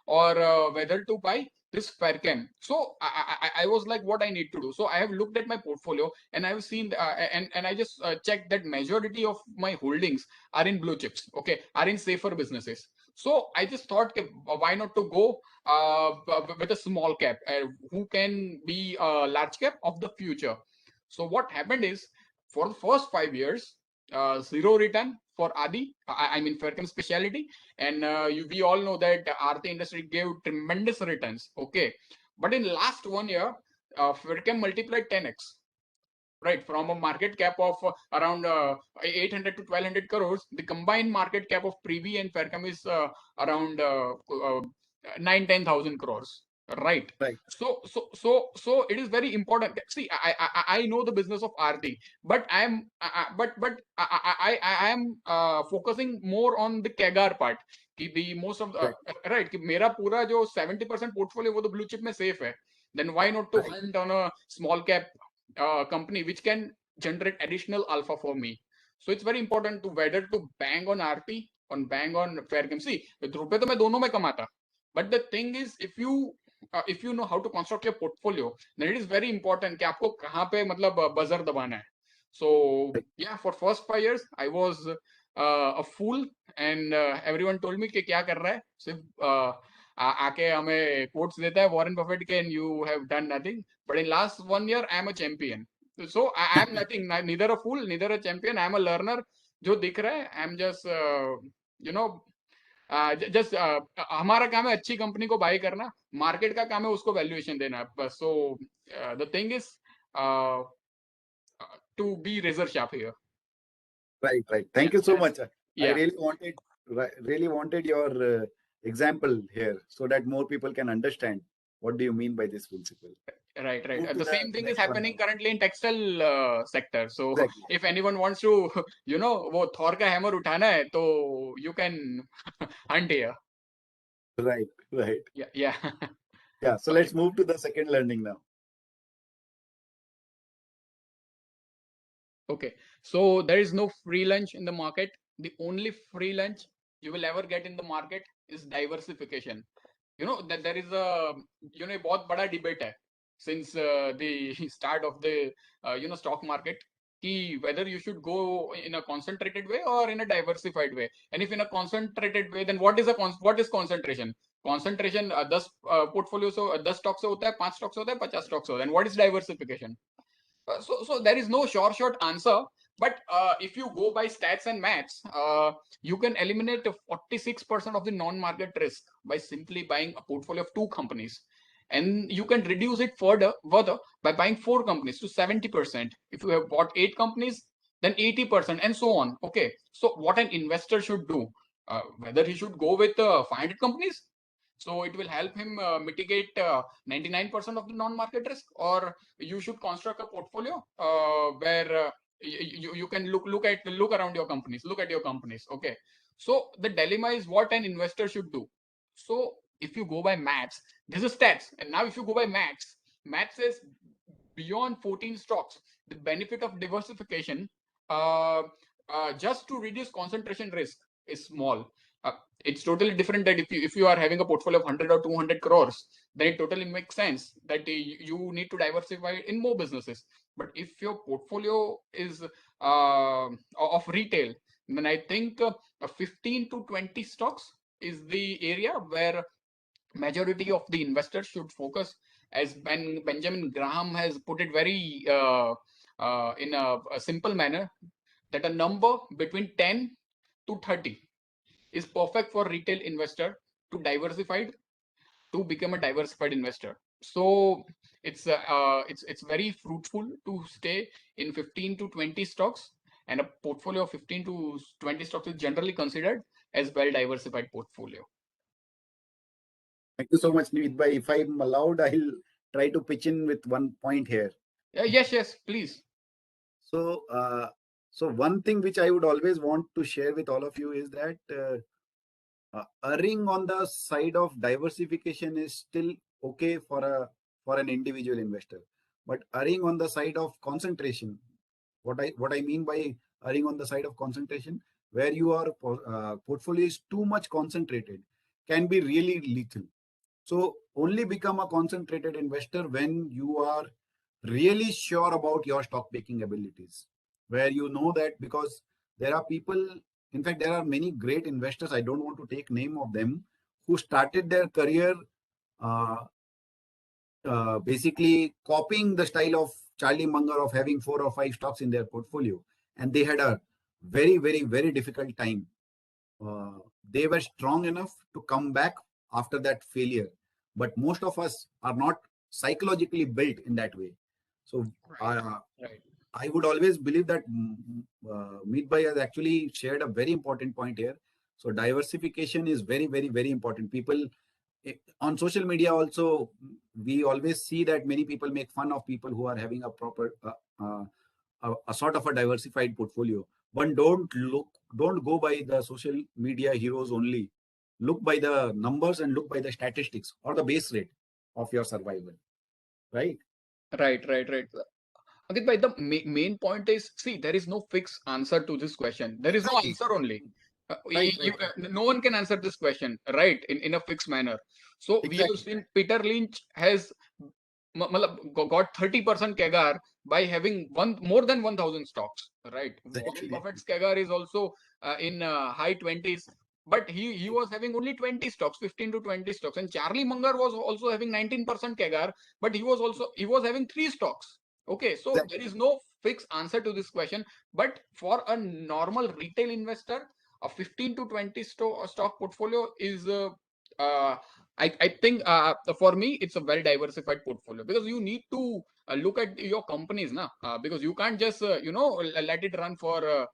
or whether to buy this Fairchem. So I was like, what I need to do. So I have looked at my portfolio and I've seen and I just checked that majority of my holdings are in blue chips. Okay, are in safer businesses. So I just thought, why not to go with a small cap who can be a large cap of the future. So what happened is, for the first 5 years, zero return for Adi, I mean Fairchem Specialty, and we all know that the Aarti industry gave tremendous returns. Okay, but in last 1 year, Fairchem multiplied 10x. Right, from a market cap of around 800 to 1200 crores, the combined market cap of Privi and Fairchem is around 9-10,000 crores. Right. Right. So it is very important. See, I know the business of Aarti, but I am focusing more on the CAGR part. कि the most of the right कि मेरा पूरा जो 70% portfolio वो तो blue chip में safe है. Then why not to hunt on a small cap company which can generate additional alpha for me? So it's very important to whether to bang on RP or bang on Fairchem. See, रुपए तो मैं दोनों में कमाता. But the thing is, if you know how to construct your portfolio, then it is very important कि आपको कहाँ पे मतलब buzzer दबाना है. So yeah, for first 5 years I was a fool, and everyone told me कि क्या कर रहा है, सिर्फ आके हमें quotes देता है Warren Buffett के, and you have done nothing. But in last 1 year I am a champion. So I am nothing, neither a fool, neither a champion. I am a learner. जो दिख रहा है, I am just you know just हमारा काम है अच्छी company को bye करना, मार्केट का काम है उसको वैल्यूएशन देना बस. So the thing is to be razor sharp here. Right. Thank you so much. Yeah. I really wanted your example here so that more people can understand what do you mean by this principle. Right. Move to The same thing is next one happening now. currently in textile sector. So Exactly. if anyone wants to, वो Thor का hammer उठाना है, तो you can hunt here. Right. Yeah. Yeah. So let's move to the second learning now. Okay, so there is no free lunch in the market. The only free lunch you will ever get in the market is diversification. You know that there is a बहुत बड़ा debate है since the start of the stock market, कि whether you should go in a concentrated way or in a diversified way. And if in a concentrated way, then what is concentration? Concentration 10 portfolio से 10 stocks से होता है, 5 stocks से होता है, 50 stocks से होता है. And what is diversification? So there is no short answer, but if you go by stats and maths, you can eliminate 46% of the non-market risk by simply buying a portfolio of 2 companies, and you can reduce it further by buying 4 companies to 70%. If you have bought 8 companies, then 80%, and so on. Okay, so what an investor should do, whether he should go with 500 companies, so it will help him mitigate 99% of the non-market risk, or you should construct a portfolio where you can look around your companies, look at your companies. Okay, so the dilemma is what an investor should do. So if you go by maths, this is stats, and now if you go by maths says beyond 14 stocks, the benefit of diversification just to reduce concentration risk is small. It's totally different that if you are having a portfolio of 100 or 200 crores, then it totally makes sense that you need to diversify in more businesses. But if your portfolio is of retail, then I think 15 to 20 stocks is the area where majority of the investors should focus, as Benjamin Graham has put it very in a simple manner, that a number between 10 to 30 is perfect for retail investor to become a diversified investor. So it's very fruitful to stay in 15 to 20 stocks, and a portfolio of 15 to 20 stocks is generally considered as well diversified portfolio. Thank you so much, Nivit bhai. If I'm allowed, I'll try to pitch in with one point here. Yes, please. So, so one thing which I would always want to share with all of you is that erring on the side of diversification is still okay for an individual investor, but erring on the side of concentration, what I mean by erring on the side of concentration, where your portfolio is too much concentrated, can be really lethal. So only become a concentrated investor when you are really sure about your stock picking abilities, where you know that, because there are people In fact, there are many great investors, I don't want to take name of them, who started their career uh, basically copying the style of Charlie Munger of having 4 or 5 stocks in their portfolio. And they had a very, very, very difficult time. They were strong enough to come back after that failure. But most of us are not psychologically built in that way. So Right. I would always believe that Meet Bhai has actually shared a very important point here. So diversification is very, very, very important. People on social media also, we always see that many people make fun of people who are having a proper a sort of a diversified portfolio. But don't go by the social media heroes only. Look by the numbers and look by the statistics or the base rate of your survival, right? Right. Ankit bhai, the main point is, see, there is no fixed answer to this question. There is no Exactly. answer only. Right. No one can answer this question, right, in a fixed manner. So we have Exactly. seen Peter Lynch has got 30% CAGR by having more than 1,000 stocks, right? Warren Exactly. Buffett's CAGR is also in high 20s, but he was having only 20 stocks, 15 to 20 stocks, and Charlie Munger was also having 19% CAGR, but he was having 3 stocks. Okay, so there Exactly. is no fixed answer to this question, but for a normal retail investor, a 15 to 20 stock portfolio is I think for me it's a well diversified portfolio, because you need to look at your companies now, because you can't just let it run for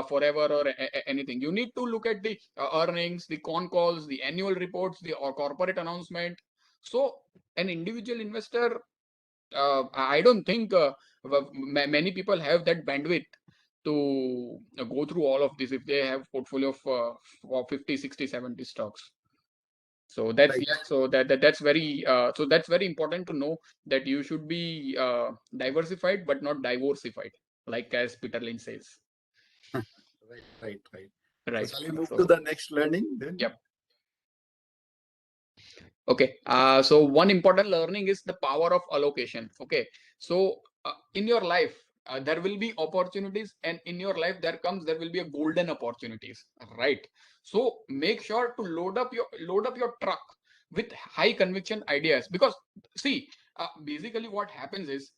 forever or anything. You need to look at the earnings, the con calls, the annual reports, the or corporate announcement. So an individual investor, I don't think many people have that bandwidth to go through all of this if they have portfolio of 50, 60, 70 stocks. So that's Right. so that's very that's very important to know, that you should be diversified but not diversified, like as Peter Lynch says. Right. So Right. shall we move to So the next learning then? yep. Okay. So one important learning is the power of allocation. Okay. So in your life, there will be opportunities, and in your life there will be a golden opportunities, right? So make sure to load up your truck with high conviction ideas, because see, basically what happens is,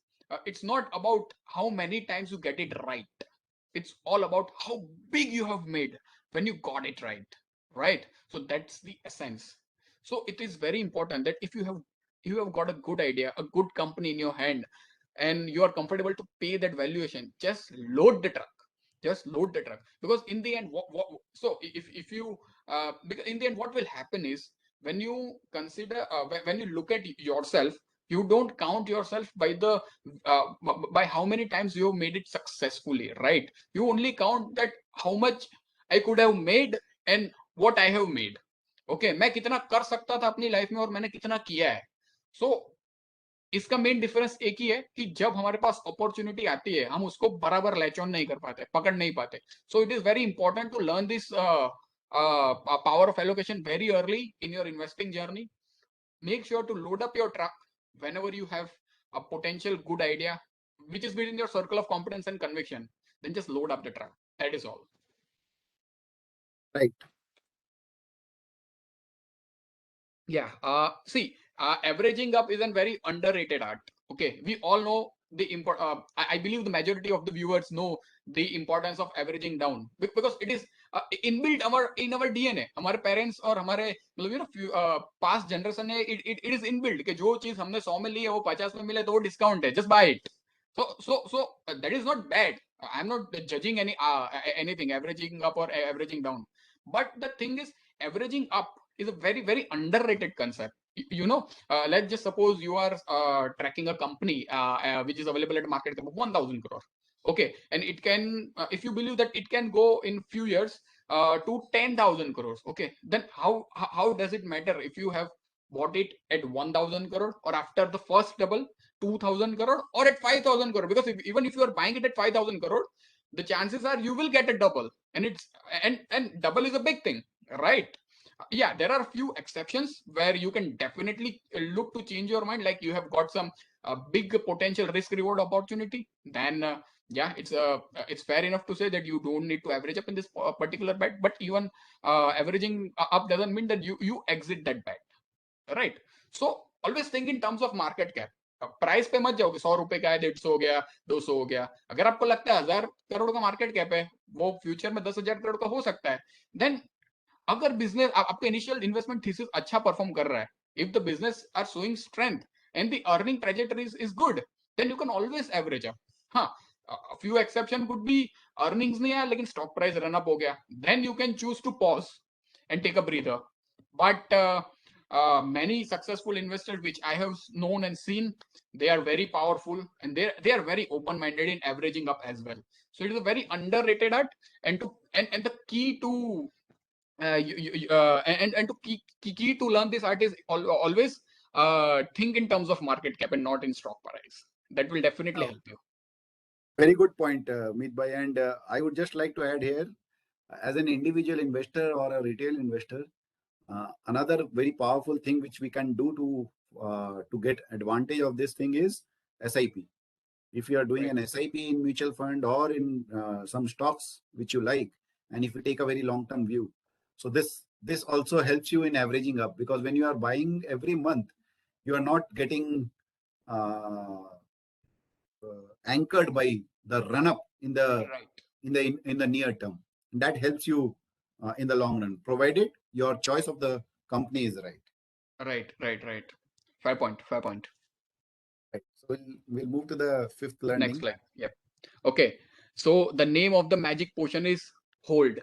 it's not about how many times you get it right. It's all about how big you have made when you got it right? So that's the essence. So it is very important that if you have got a good idea, a good company in your hand, and you are comfortable to pay that valuation, just load the truck. Just load the truck, because in the end, so if you because in the end, what will happen is, when you consider when you look at yourself, you don't count yourself by the by how many times you have made it successfully, right? You only count that how much I could have made and what I have made. Okay मैं कितना कर सकता था अपनी life में और मैंने कितना किया है. सो इसका मेन डिफरेंस एक ही है कि जब हमारे पास अपॉर्चुनिटी आती है, हम उसको बराबर लैच ऑन नहीं कर पाते, पकड़ नहीं पाते. So it is very important to learn this power of allocation very early in your investing journey. Make sure to load up your truck whenever you have a potential good idea which is within your circle of competence and conviction. Then just load up the truck. That is all. Right. Yeah. See, averaging up is a very underrated art. Okay. We all know the import. I believe the majority of the viewers know the importance of averaging down, because it is inbuilt in our DNA. हमारे parents और हमारे मतलब past generation है, it is inbuilt कि जो चीज हमने 100 में ली है वो 50 में मिले तो वो discount है. Just buy it. So that is not bad. I'm not judging anything, averaging up or averaging down. But the thing is, averaging up is a very, very underrated concept. Let's just suppose you are tracking a company which is available at market cap of 1,000 crore. Okay, and it can, if you believe that it can go in few years to 10,000 crores. Okay, then how does it matter if you have bought it at 1,000 crore, or after the first double 2,000 crore, or at 5,000 crore? Because even if you are buying it at 5,000 crore, the chances are you will get a double, and and double is a big thing, right? Yeah, there are a few exceptions where you can definitely look to change your mind, like you have got some big potential risk reward opportunity, then Yeah, it's fair enough to say that you don't need to average up in this particular bet, but even averaging up doesn't mean that you exit that bet, right? So always think in terms of market cap. Price पे मत जाओगे, 100 रुपए का है, 150 हो गया, 200 हो गया. अगर आपको लगता है 1000 करोड़ का मार्केट कैप है, वो फ्यूचर में 10,000 करोड़ का हो सकता है, देन अगर बिजनेस आपका इनिशियल इन्वेस्टमेंट थीसिस अच्छा परफॉर्म कर रहा है, if the business are showing strength and the earning trajectory is good, then you can always average up. हाँ, few exception could be, earnings नहीं आया लेकिन स्टॉक प्राइस रन अप हो गया, then you can choose to pause and take a breather. But many successful investors which I have known and seen, they are very powerful and they are very open-minded in averaging up as well. So it is a very underrated art, and the key to and to key to learn this art is always think in terms of market cap and not in stock price. That will definitely help you. Very good point, Meet Bhai. And I would just like to add here, as an individual investor or a retail investor, another very powerful thing which we can do to get advantage of this thing is SIP. If you are doing Right. an SIP in mutual fund or in some stocks which you like, and if you take a very long-term view, so this also helps you in averaging up, because when you are buying every month, you are not getting uh, anchored by the run up in the Right. in the near term. That helps you in the long run, provided your choice of the company is right. Right. Fair point. Right. So we'll move to the fifth learning. Next slide. Yep. Okay. So the name of the magic potion is hold.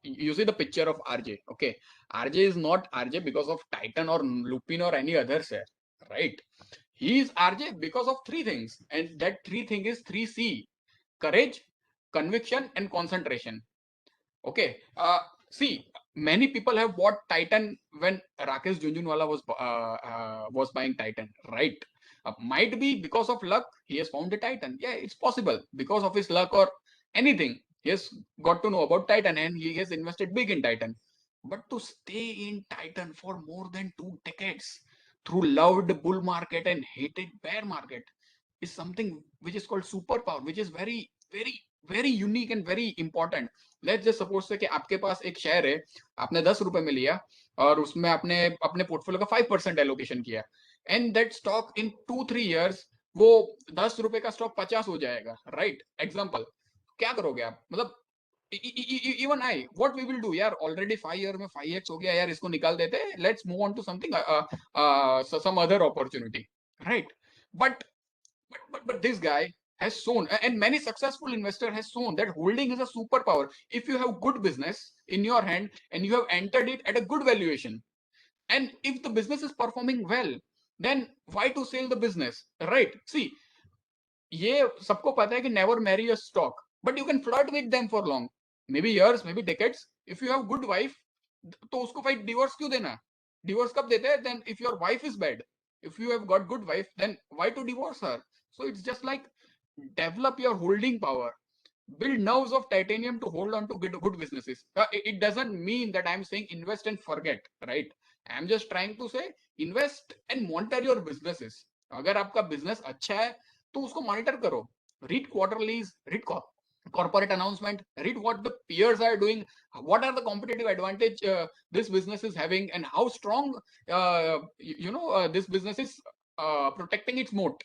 You see the picture of RJ. Okay. RJ is not RJ because of Titan or Lupin or any other share, right? He is RJ because of three things, and that three thing is 3C: courage, conviction, and concentration. Okay. See, many people have bought Titan when Rakesh Junjunwala was buying Titan, right? Might be because of luck he has found the Titan. Yeah, it's possible because of his luck or anything. He has got to know about Titan and he has invested big in Titan. But to stay in Titan for more than 2 decades through loved bull market and hated bear market is something which is called superpower, which is very unique and very important. Let's just suppose से कि आपके पास एक share है, आपने 10 रुपए में लिया और उसमें आपने अपने पोर्टफोलियो का 5% एलोकेशन किया, and that stock in 2-3 years वो 10 रुपए का स्टॉक 50 हो जाएगा, राइट? एग्जाम्पल, क्या करोगे आप? मतलब even I what we will do यार, ऑलरेडी 5 year में 5x हो गया यार, इसको निकाल देते, let's move on to something, some other opportunity, right? But but this guy has shown, and many successful investor has shown, that holding is a superpower. If you have good business in your hand and you have entered it at a good valuation, and if the business is performing well, then why to sell the business, right? See, ये सबको पता है कि never marry a stock, but you can flirt with them for long, maybe years, maybe decades. If you have good wife, तो उसको भाई divorce क्यों देना? डिवोर्स कब देते हैं? Then if your wife is bad. If you have got good wife, then why to divorce her? So it's just like develop your holding power, build nerves of titanium to hold on to good businesses. It doesn't mean that I'm saying invest and forget, right? I'm just trying to say invest and monitor your businesses. अगर आपका business अच्छा है तो उसको monitor करो, read quarterlies, read corporate announcement, read what the peers are doing, what are the competitive advantage this business is having, and how strong this business is protecting its moat.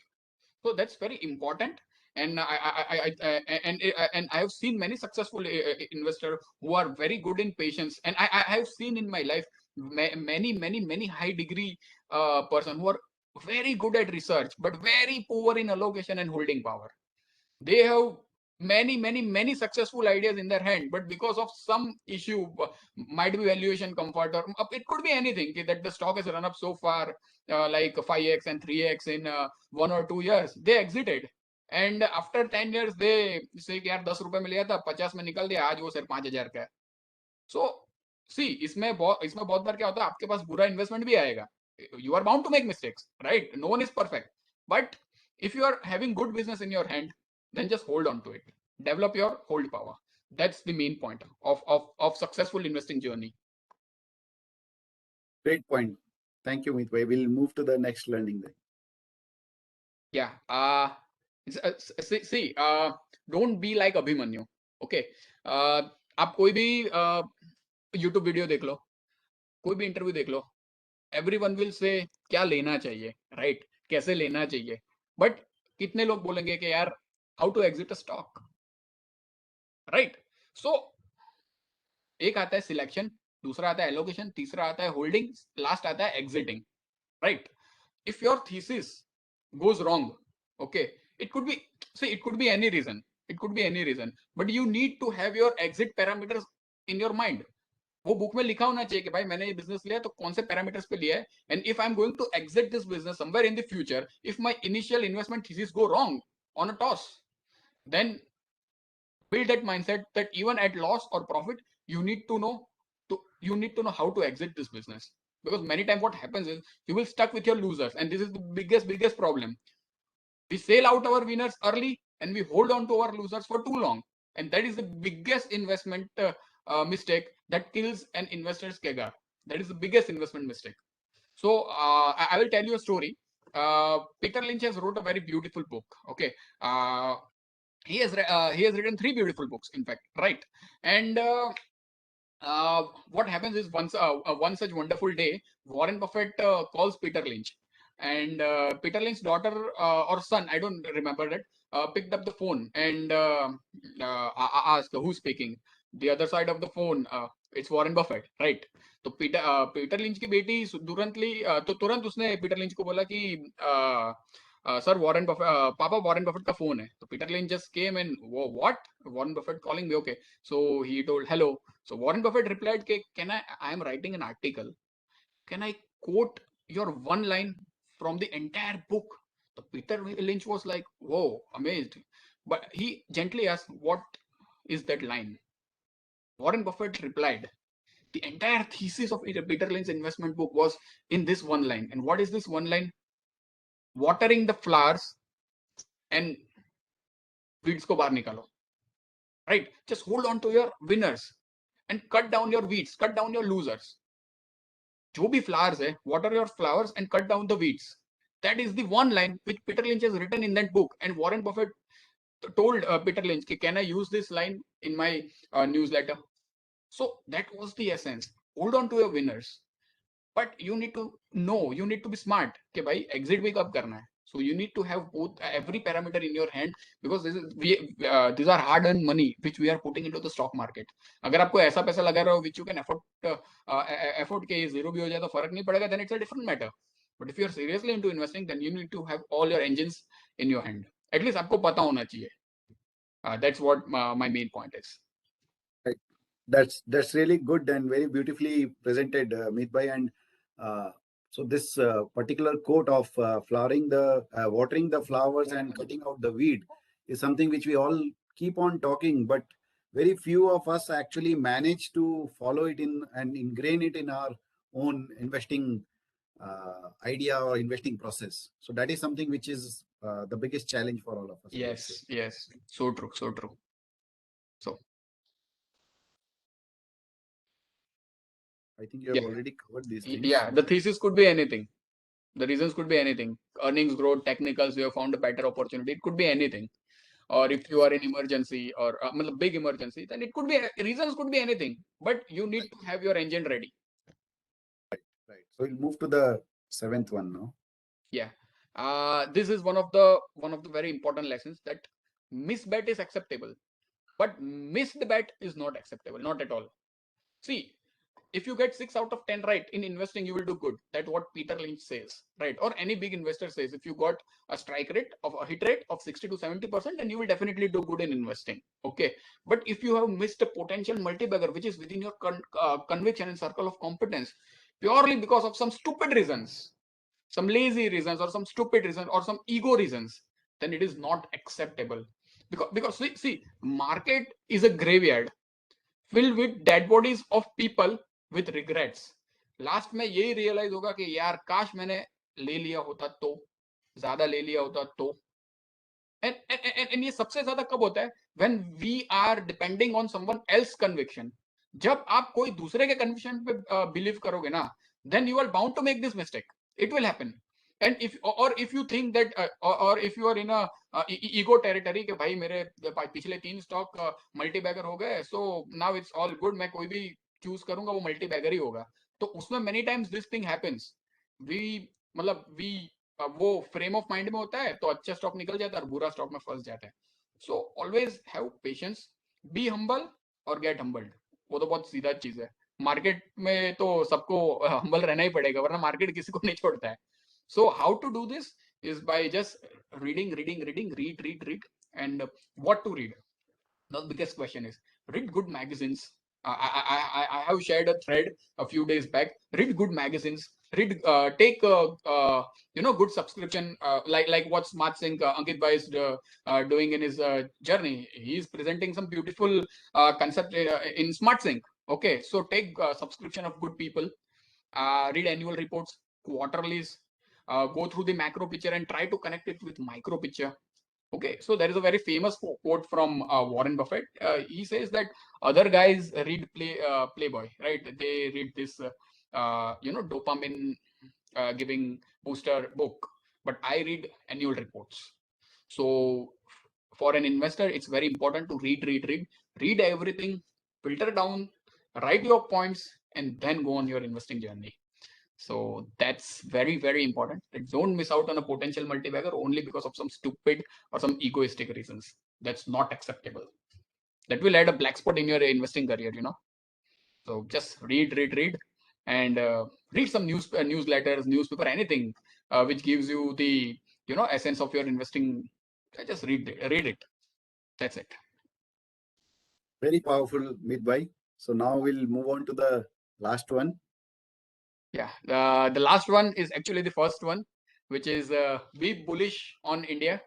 So that's very important. And and I have seen many successful investors who are very good in patience, and I have seen in my life many high degree person who are very good at research but very poor in allocation and holding power. They have many successful ideas in their hand, but because of some issue, might be valuation comfort, or it could be anything, that the stock has run up so far, like 5x and 3x in 1 or 2 years, they exited. And after 10 years they say कि यार 10 रुपए में लिया था, 50 में निकल दिया, आज वो सिर्फ 5,000 का है. So see, इसमें बहुत बार क्या होता है, आपके पास बुरा इन्वेस्टमेंट भी आएगा. You are bound to make mistakes, right? No one is perfect. But if you are having good business in your hand, then just hold on to it. Develop your hold power. That's the main point of successful investing journey. Great point. Thank you, Meet Bhai. We'll move to the next learning then. Yeah. See, don't be like Abhimanyu. Okay, आप कोई भी YouTube video देख लो, कोई भी interview देख लो, everyone will say क्या लेना चाहिए, राइट? कैसे लेना चाहिए, बट कितने लोग बोलेंगे कि यार how to exit a stock, right? So एक आता है सिलेक्शन, दूसरा आता है एलोकेशन, तीसरा आता है होल्डिंग, लास्ट आता है exiting, right? If your thesis goes wrong, okay, it could be, see, it could be any reason, but you need to have your exit parameters in your mind. वो book में लिखा होना चाहिए कि भाई मैंने ये बिजनेस लिया तो कौन से पैरामीटर्स पे लिया है, and if I am going to exit this business somewhere in the future, if my initial investment thesis go wrong on a toss, then build that mindset that even at loss or profit, you need to know how to exit this business. Because many times what happens is you will stuck with your losers, and this is the biggest problem. We sell out our winners early and we hold on to our losers for too long, and that is the biggest investment mistake that kills an investor's kega. That is the biggest investment mistake. So I will tell you a story. Peter Lynch has wrote a very beautiful book. Okay, he has written 3 beautiful books, in fact, right? And what happens is one such wonderful day, Warren Buffett calls Peter Lynch, and Peter Lynch's daughter or son, I don't remember that, picked up the phone and asked who's speaking. The other side of the phone, it's Warren Buffett, right? तो Peter lynch की बेटी तुरंत उसने Peter lynch को बोला कि sir पापा Warren Buffett का फोन है. तो Peter lynch just came and what, Warren Buffett calling me, okay. So he told hello. So Warren Buffett replied, "Can I am writing an article. Can I quote your one line from the entire book?" So Peter Lynch was like, "Whoa, amazed." But he gently asked, "What is that line?" Warren Buffett replied, "The entire thesis of Peter Lynch's investment book was in this one line. And what is this one line? Watering the flowers and weeds ko bahar nikalo. Right? Just hold on to your winners and cut down your weeds, cut down your losers. जो भी flowers है, water your flowers and cut down the weeds." That is the one line which Peter Lynch has written in that book, and Warren Buffett told Peter Lynch, "Can I use this line in my newsletter?" So that was the essence. Hold on to your winners, but you need to know, you need to be smart कि भाई exit भी कब करना है. So you need to have both every parameter in your hand, because these are hard earned money which we are putting into the stock market. अगर आपको ऐसा पैसा लगा रहा हो which you can afford के zero भी हो जाए तो फर्क नहीं पड़ेगा, then it's a different matter. But if you are seriously into investing, then you need to have all your engines in your hand. At least आपको पता होना चाहिए. That's what my main point is. Right. That's really good and very beautifully presented, Meet Bhai. And so this particular quote of watering the flowers and cutting out the weed is something which we all keep on talking, but very few of us actually manage to follow it in and ingrain it in our own investing idea or investing process. So that is something which is the biggest challenge for all of us. Yes, so true. So I think you have already covered these things. Yeah, the thesis could be anything. The reasons could be anything. Earnings growth, technicals, you have found a better opportunity. It could be anything. Or if you are in emergency or big emergency, then it could be, reasons could be anything. But you need to have your engine ready. Right. So we'll move to the 7th one now. Yeah. This is one of the very important lessons, that misbet is acceptable, but missed bet is not acceptable, not at all. See, if you get 6 out of 10 right in investing, you will do good. That's what Peter Lynch says, right? Or any big investor says, if you got a hit rate of 60 to 70%, then you will definitely do good in investing. Okay. But if you have missed a potential multi-bagger, which is within your conviction and circle of competence, purely because of some stupid reasons, some lazy reasons, or some stupid reasons, or some ego reasons, then it is not acceptable. Because see, market is a graveyard filled with dead bodies of people with regrets. Last में यही realise होगा कि यार काश मैंने ले लिया होता तो, ज्यादा ले लिया होता तो. एंड ये सबसे ज्यादा कब होता है? When we are depending on someone else conviction. जब आप कोई दूसरे के कन्विक्शन पे बिलीव करोगे ना, then you are bound to make this mistake. It will happen. And if you think that or if you are in a ego territory कि भाई मेरे पिछले 3 स्टॉक मल्टी बैगर हो गए, so now it's all good, मैं कोई भी choose करूंगा वो मल्टी बैगर ही होगा। तो उसमें many times this thing happens, we मतलब वी वो फ्रेम ऑफ माइंड में होता है तो अच्छा स्टॉक निकल जाता है और बुरा स्टॉक में फंस जाता है। So always have patience, be humble और गेट हम्बल्ड। वो तो बहुत सीधा चीज है, मार्केट में तो सबको हम्बल रहना ही पड़ेगा वरना मार्केट किसी को नहीं छोड़ता है। So how to do this is by just reading, read, and what to read. The biggest question is read good magazines. I have shared a thread a few days back. Read good magazines. Read, take good subscription like what Smart Sync Ankit Bhai is doing in his journey. He is presenting some beautiful concept in Smart Sync. Okay, so take subscription of good people. Read annual reports, quarterlies, go through the macro picture and try to connect it with micro picture. Okay, so there is a very famous quote from Warren Buffett. He says that other guys read Playboy, right? They read this, dopamine giving booster book, but I read annual reports. So for an investor, it's very important to read everything, filter down, write your points, and then go on your investing journey. So that's very, very important. Don't miss out on a potential multi-bagger only because of some stupid or some egoistic reasons. That's not acceptable. That will add a black spot in your investing career, So just read, and read some newsletters, newspaper, anything which gives you the essence of your investing. Just read it. That's it. Very powerful, Meet. So now we'll move on to the last one. Yeah, the last one is actually the first one, which is be bullish on India.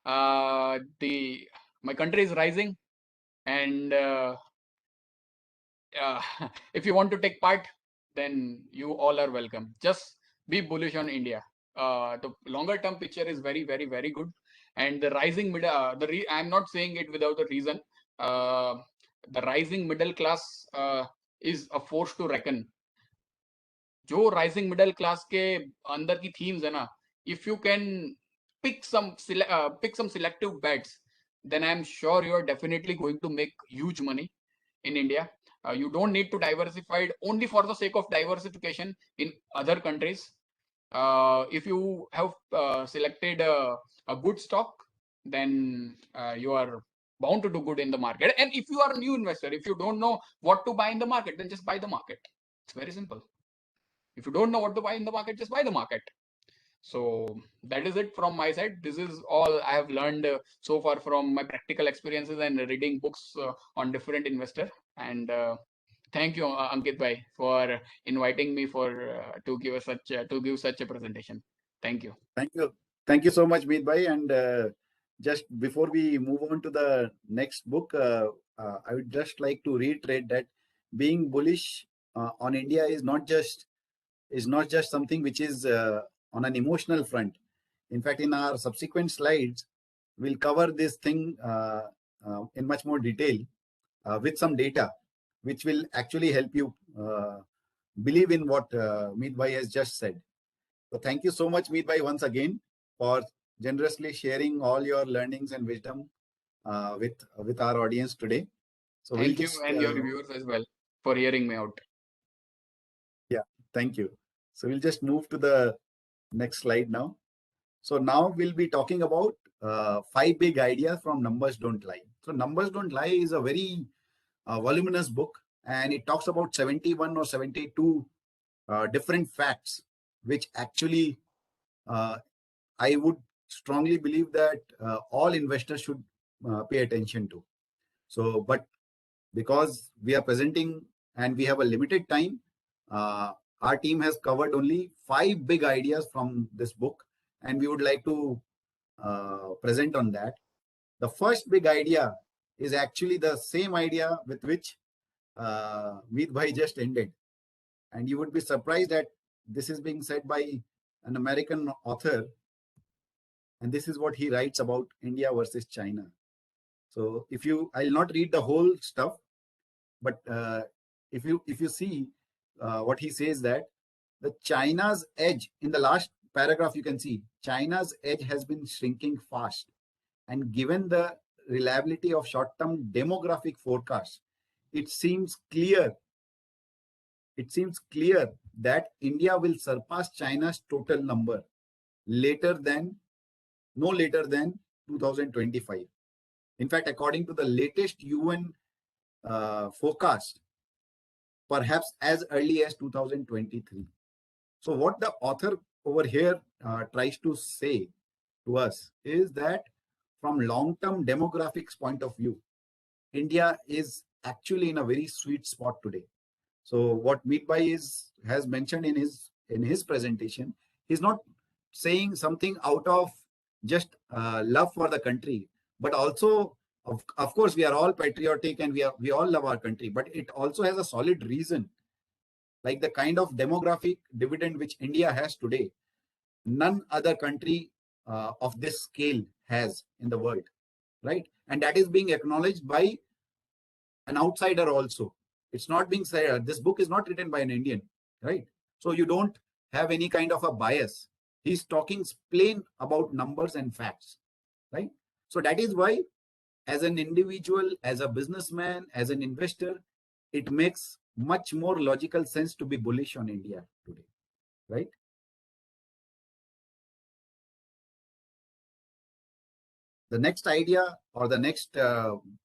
My country is rising, and if you want to take part, then you all are welcome. Just be bullish on India. The longer term picture is very, very, very good, and the rising middle. I'm not saying it without a reason. The rising middle class is a force to reckon. जो rising middle class के अंदर की themes है ना, if you can pick some selective bets, then I'm sure you are definitely going to make huge money in India. You don't need to diversify it only for the sake of diversification in other countries. If you have selected a good stock, then you are bound to do good in the market. And if you are a new investor, if you don't know what to buy in the market, then just buy the market. It's very simple. If you don't know what to buy in the market, just buy the market. So that is it from my side. This is all I have learned so far from my practical experiences and reading books on different investor. And thank you, Ankit Bhai, for inviting me for to give such a presentation. Thank you. Thank you so much, Meet Bhai. And just before we move on to the next book, I would just like to reiterate that being bullish on India is not just something which is on an emotional front. In fact, in our subsequent slides, we'll cover this thing in much more detail with some data, which will actually help you believe in what Meet Bhai has just said. So thank you so much, Meet Bhai, once again for generously sharing all your learnings and wisdom with our audience today. So thank you and your viewers as well for hearing me out. Yeah, thank you. So we'll just move to the next slide now. So now we'll be talking about 5 big ideas from Numbers Don't Lie. So Numbers Don't Lie is a very voluminous book, and it talks about 71 or 72 different facts, which actually I would strongly believe that all investors should pay attention to. So, but because we are presenting and we have a limited time, our team has covered only 5 big ideas from this book, and we would like to present on that. The first big idea is actually the same idea with which Meet Bhai just ended. And you would be surprised that this is being said by an American author. And this is what he writes about India versus China. So I'll not read the whole stuff, but if you see what he says, that the China's edge in the last paragraph, you can see China's edge has been shrinking fast. and given the reliability of short-term demographic forecasts, it seems clear that India will surpass China's total number no later than 2025. In fact, according to the latest UN forecast, perhaps as early as 2023. So what the author over here tries to say to us is that from long-term demographics point of view, India is actually in a very sweet spot today. So what Meetbai has mentioned in his presentation, he's not saying something out of just love for the country, but also of course we are all patriotic and we all love our country, but it also has a solid reason, like the kind of demographic dividend which India has today. None other country of this scale has in the world, right? And that is being acknowledged by an outsider also. It's not being said, this book is not written by an Indian, right? So you don't have any kind of a bias. He's talking plain about numbers and facts, right? So that is why, as an individual, as a businessman, as an investor, it makes much more logical sense to be bullish on India today, right? The next idea or the next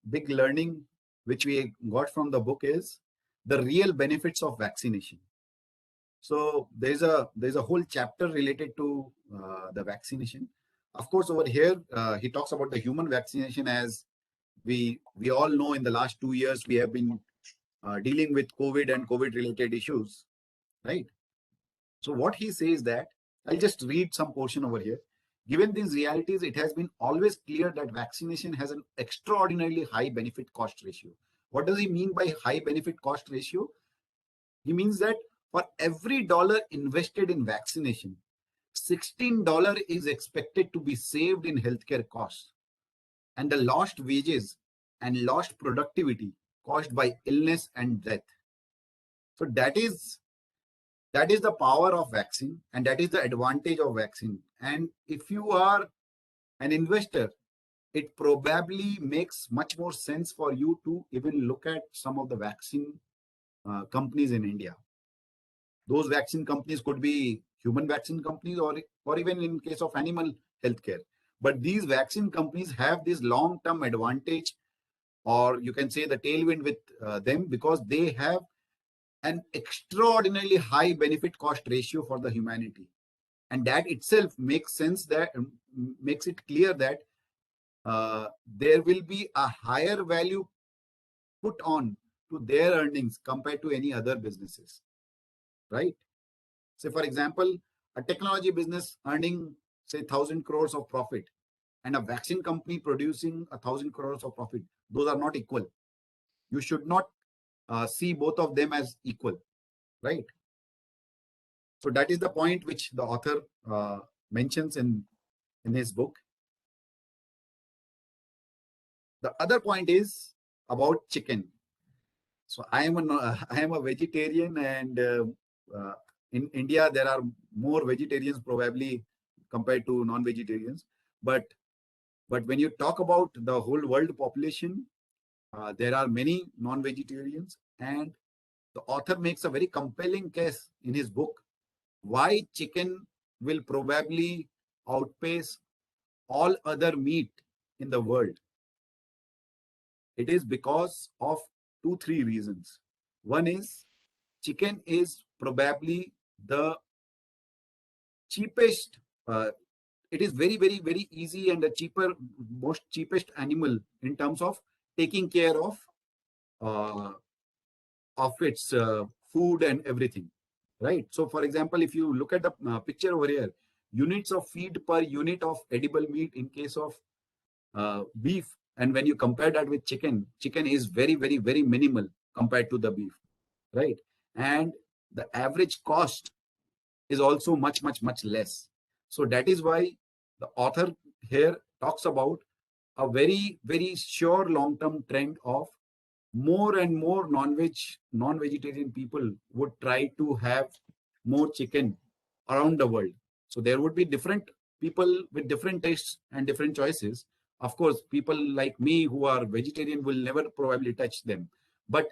big learning which we got from the book is the real benefits of vaccination. So there's a whole chapter related to the vaccination. Of course, over here he talks about the human vaccination. As we all know, in the last 2 years we have been dealing with COVID and COVID related issues, right? So what he says that, I'll just read some portion over here. Given these realities, it has been always clear that vaccination has an extraordinarily high benefit cost ratio. What does he mean by high benefit cost ratio? He means that for every dollar invested in vaccination, $16 is expected to be saved in healthcare costs, and the lost wages and lost productivity caused by illness and death. So that is the power of vaccine, and that is the advantage of vaccine. And if you are an investor, it probably makes much more sense for you to even look at some of the vaccine companies in India. Those vaccine companies could be human vaccine companies, or even in case of animal healthcare. But these vaccine companies have this long-term advantage, or you can say the tailwind with them, because they have an extraordinarily high benefit cost ratio for the humanity. And that itself makes sense, that makes it clear that there will be a higher value put on to their earnings compared to any other businesses, right? Say, for example, a technology business earning, say, 1,000 crores of profit, and a vaccine company producing 1,000 crores of profit. Those are not equal. You should not see both of them as equal, right? So that is the point which the author mentions in his book. The other point is about chicken. So I am a vegetarian, and in India there are more vegetarians probably compared to non-vegetarians. But when you talk about the whole world population, there are many non-vegetarians, and the author makes a very compelling case in his book why chicken will probably outpace all other meat in the world. It is because of 2-3 reasons. One is, chicken is probably the cheapest. It is very, very, very easy and the cheapest animal in terms of taking care of its food and everything, right? So, for example, if you look at the picture over here, units of feed per unit of edible meat in case of beef, and when you compare that with chicken is very, very, very minimal compared to the beef, right? And the average cost is also much, much, much less. So that is why the author here talks about a very, very sure long-term trend of more and more non-vegetarian people would try to have more chicken around the world. So there would be different people with different tastes and different choices, Of course, people like me who are vegetarian will never probably touch them. But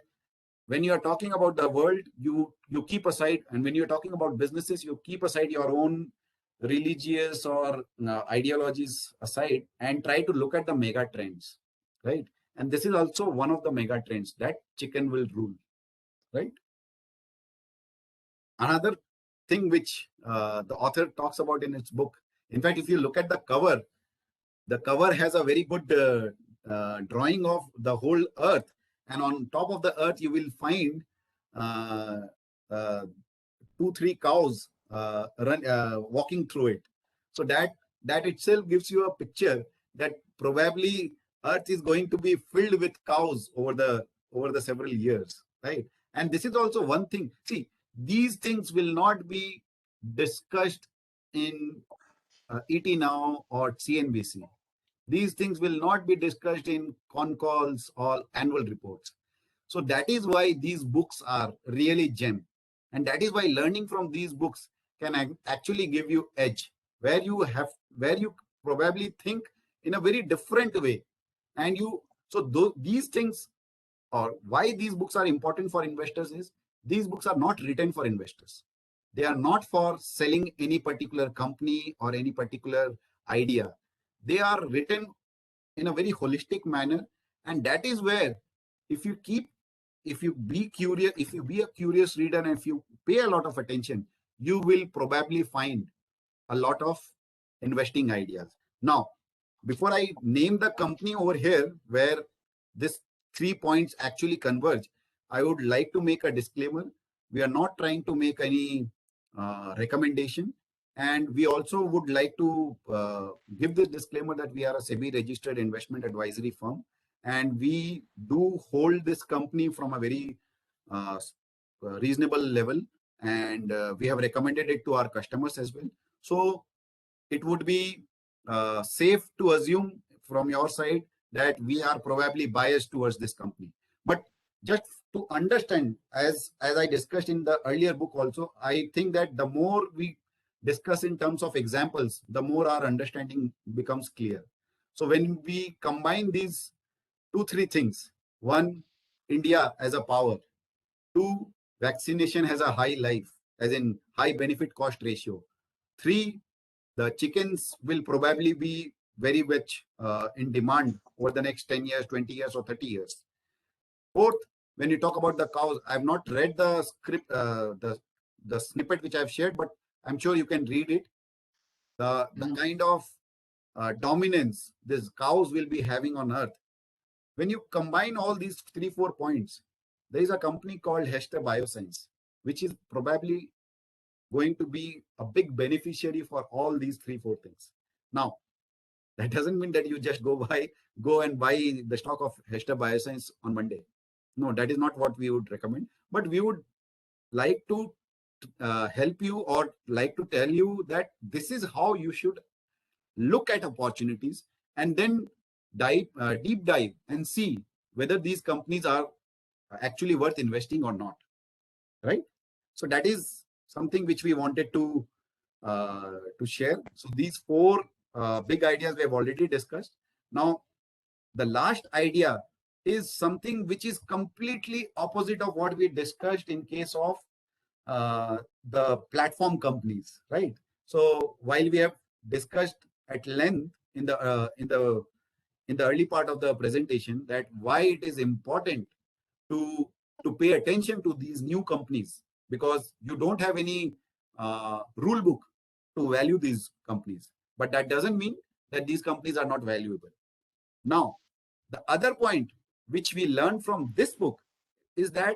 when you are talking about the world, you keep aside, and when you're talking about businesses, you keep aside your own religious or ideologies aside and try to look at the mega trends, right? And this is also one of the mega trends that chicken will rule, right? Another thing which the author talks about in its book, in fact, if you look at the cover has a very good drawing of the whole earth, and on top of the earth you will find uh, uh, 2 3 cows walking through it. So that itself gives you a picture that probably earth is going to be filled with cows over the several years, right? And this is also one thing. See, these things will not be discussed in ET Now or CNBC. These things will not be discussed in con calls or annual reports. So that is why these books are really gem. And that is why learning from these books can actually give you edge, where you probably think in a very different way. And these things, or why these books are important for investors, is these books are not written for investors. They are not for selling any particular company or any particular idea. They are written in a very holistic manner. And that is where, if you keep if you be curious, if you be a curious reader, and if you pay a lot of attention, you will probably find a lot of investing ideas. Now, before I name the company over here where this 3 points actually converge, I would like to make a disclaimer. We are not trying to make any recommendation. And we also would like to give this disclaimer that we are a SEBI registered investment advisory firm, and we do hold this company from a very uh, reasonable level, and we have recommended it to our customers as well. So it would be safe to assume from your side that we are probably biased towards this company. But just to understand, as I discussed in the earlier book also, I think that the more we discuss in terms of examples, the more our understanding becomes clear. So when we combine these 2 3 things: one, India as a power; two, vaccination has a high life, as in high benefit cost ratio; three, the chickens will probably be very much in demand over the next 10 years, 20 years, or 30 years. Fourth, when you talk about the cows, I've not read the script, the snippet which I've shared, but I'm sure you can read it. The kind of dominance these cows will be having on earth. When you combine all these 3 4 points, there is a company called Hester Bioscience, which is probably going to be a big beneficiary for all these 3 4 things. Now, that doesn't mean that you just go and buy the stock of Hester Bioscience on Monday. No, that is not what we would recommend. But we would like to help you, or like to tell you that this is how you should look at opportunities, and then deep dive and see whether these companies are actually worth investing or not, right? So that is something which we wanted to share. So these four big ideas we have already discussed. Now, the last idea is something which is completely opposite of what we discussed in case of the platform companies, right? So while we have discussed at length in the early part of the presentation that why it is important to pay attention to these new companies, because you don't have any rule book to value these companies, but that doesn't mean that these companies are not valuable. Now, the other point which we learned from this book is that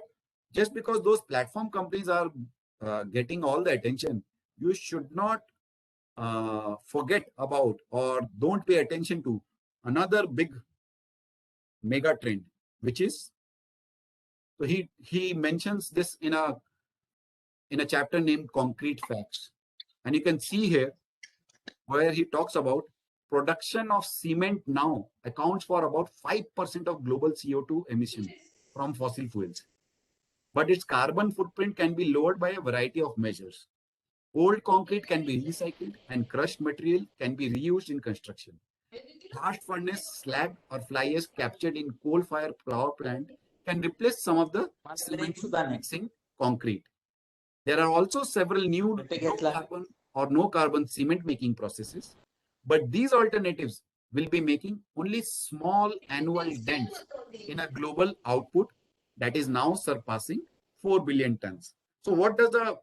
just because those platform companies are getting all the attention, you should not forget about, or don't pay attention to, another big mega trend, which is, so he mentions this in a chapter named Concrete Facts. And you can see here where he talks about production of cement now accounts for about 5% of global CO2 emissions from fossil fuels. But its carbon footprint can be lowered by a variety of measures. Old concrete can be recycled, and crushed material can be reused in construction. blast furnace slag or fly ash captured in coal-fired power plant can replace some of the cement mixing concrete. There are also several new low carbon or no carbon cement making processes, but these alternatives will be making only small annual dents in a global output that is now surpassing 4 billion tons. So what does the,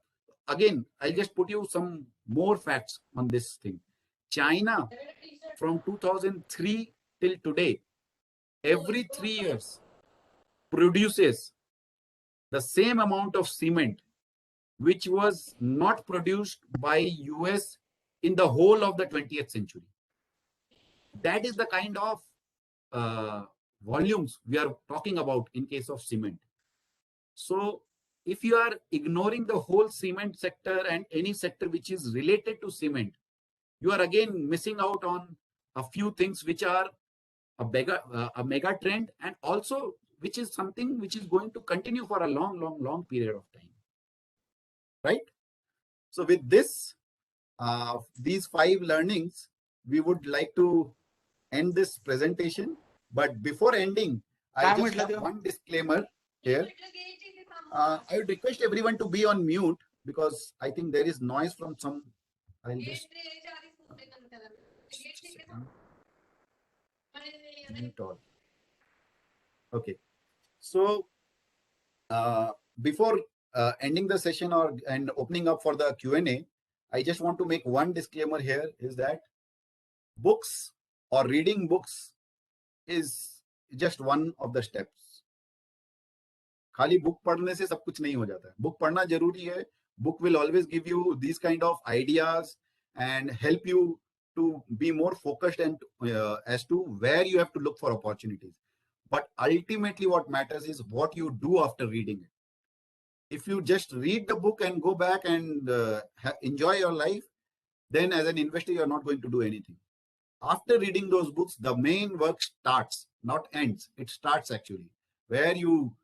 again, I'll just put you some more facts on this thing. China from 2003 till today, every 3 years produces the same amount of cement which was not produced by US in the whole of the 20th century. That is the kind of volumes we are talking about in case of cement. So if you are ignoring the whole cement sector and any sector which is related to cement, you are again missing out on a few things which are a mega trend, and also which is something which is going to continue for a long period of time, right? So with this, these 5 learnings, we would like to end this presentation. But before ending, I just have one disclaimer here. I would request everyone to be on mute because I think there is noise from some. I'll just mute all. Okay. So before ending the session and opening up for the Q&A, I just want to make one disclaimer here is that books or reading books is just one of the steps. खाली book पढ़ने से सब कुछ नहीं हो जाता है. Book पढ़ना जरूरी है. Book will always give you these kind of ideas and help you to be more focused and as to where you have to look for opportunities. But ultimately what matters is what you do after reading it. If you just read the book and go back and enjoy your life, then as an investor, you're not going to do anything. After reading those books, the main work starts, not ends. It starts actually, where you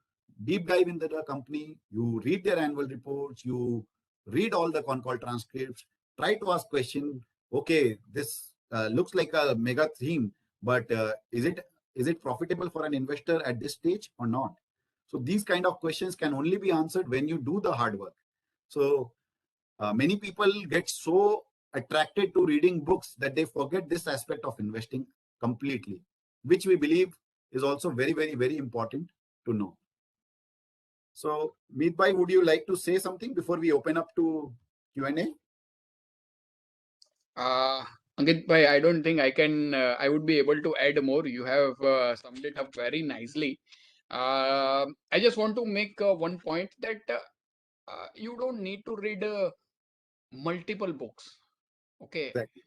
deep dive into the company, you read their annual reports, you read all the con call transcripts, try to ask questions. Okay, this looks like a mega theme, but is it profitable for an investor at this stage or not? So these kind of questions can only be answered when you do the hard work. So many people get so attracted to reading books that they forget this aspect of investing completely, which we believe is also very important to know. So Meet Bhai, would you like to say something before we open up to Q&A? Ankit bhai, I don't think I would be able to add more. You have summed it up very nicely. I just want to make one point that you don't need to read multiple books. Okay. Exactly.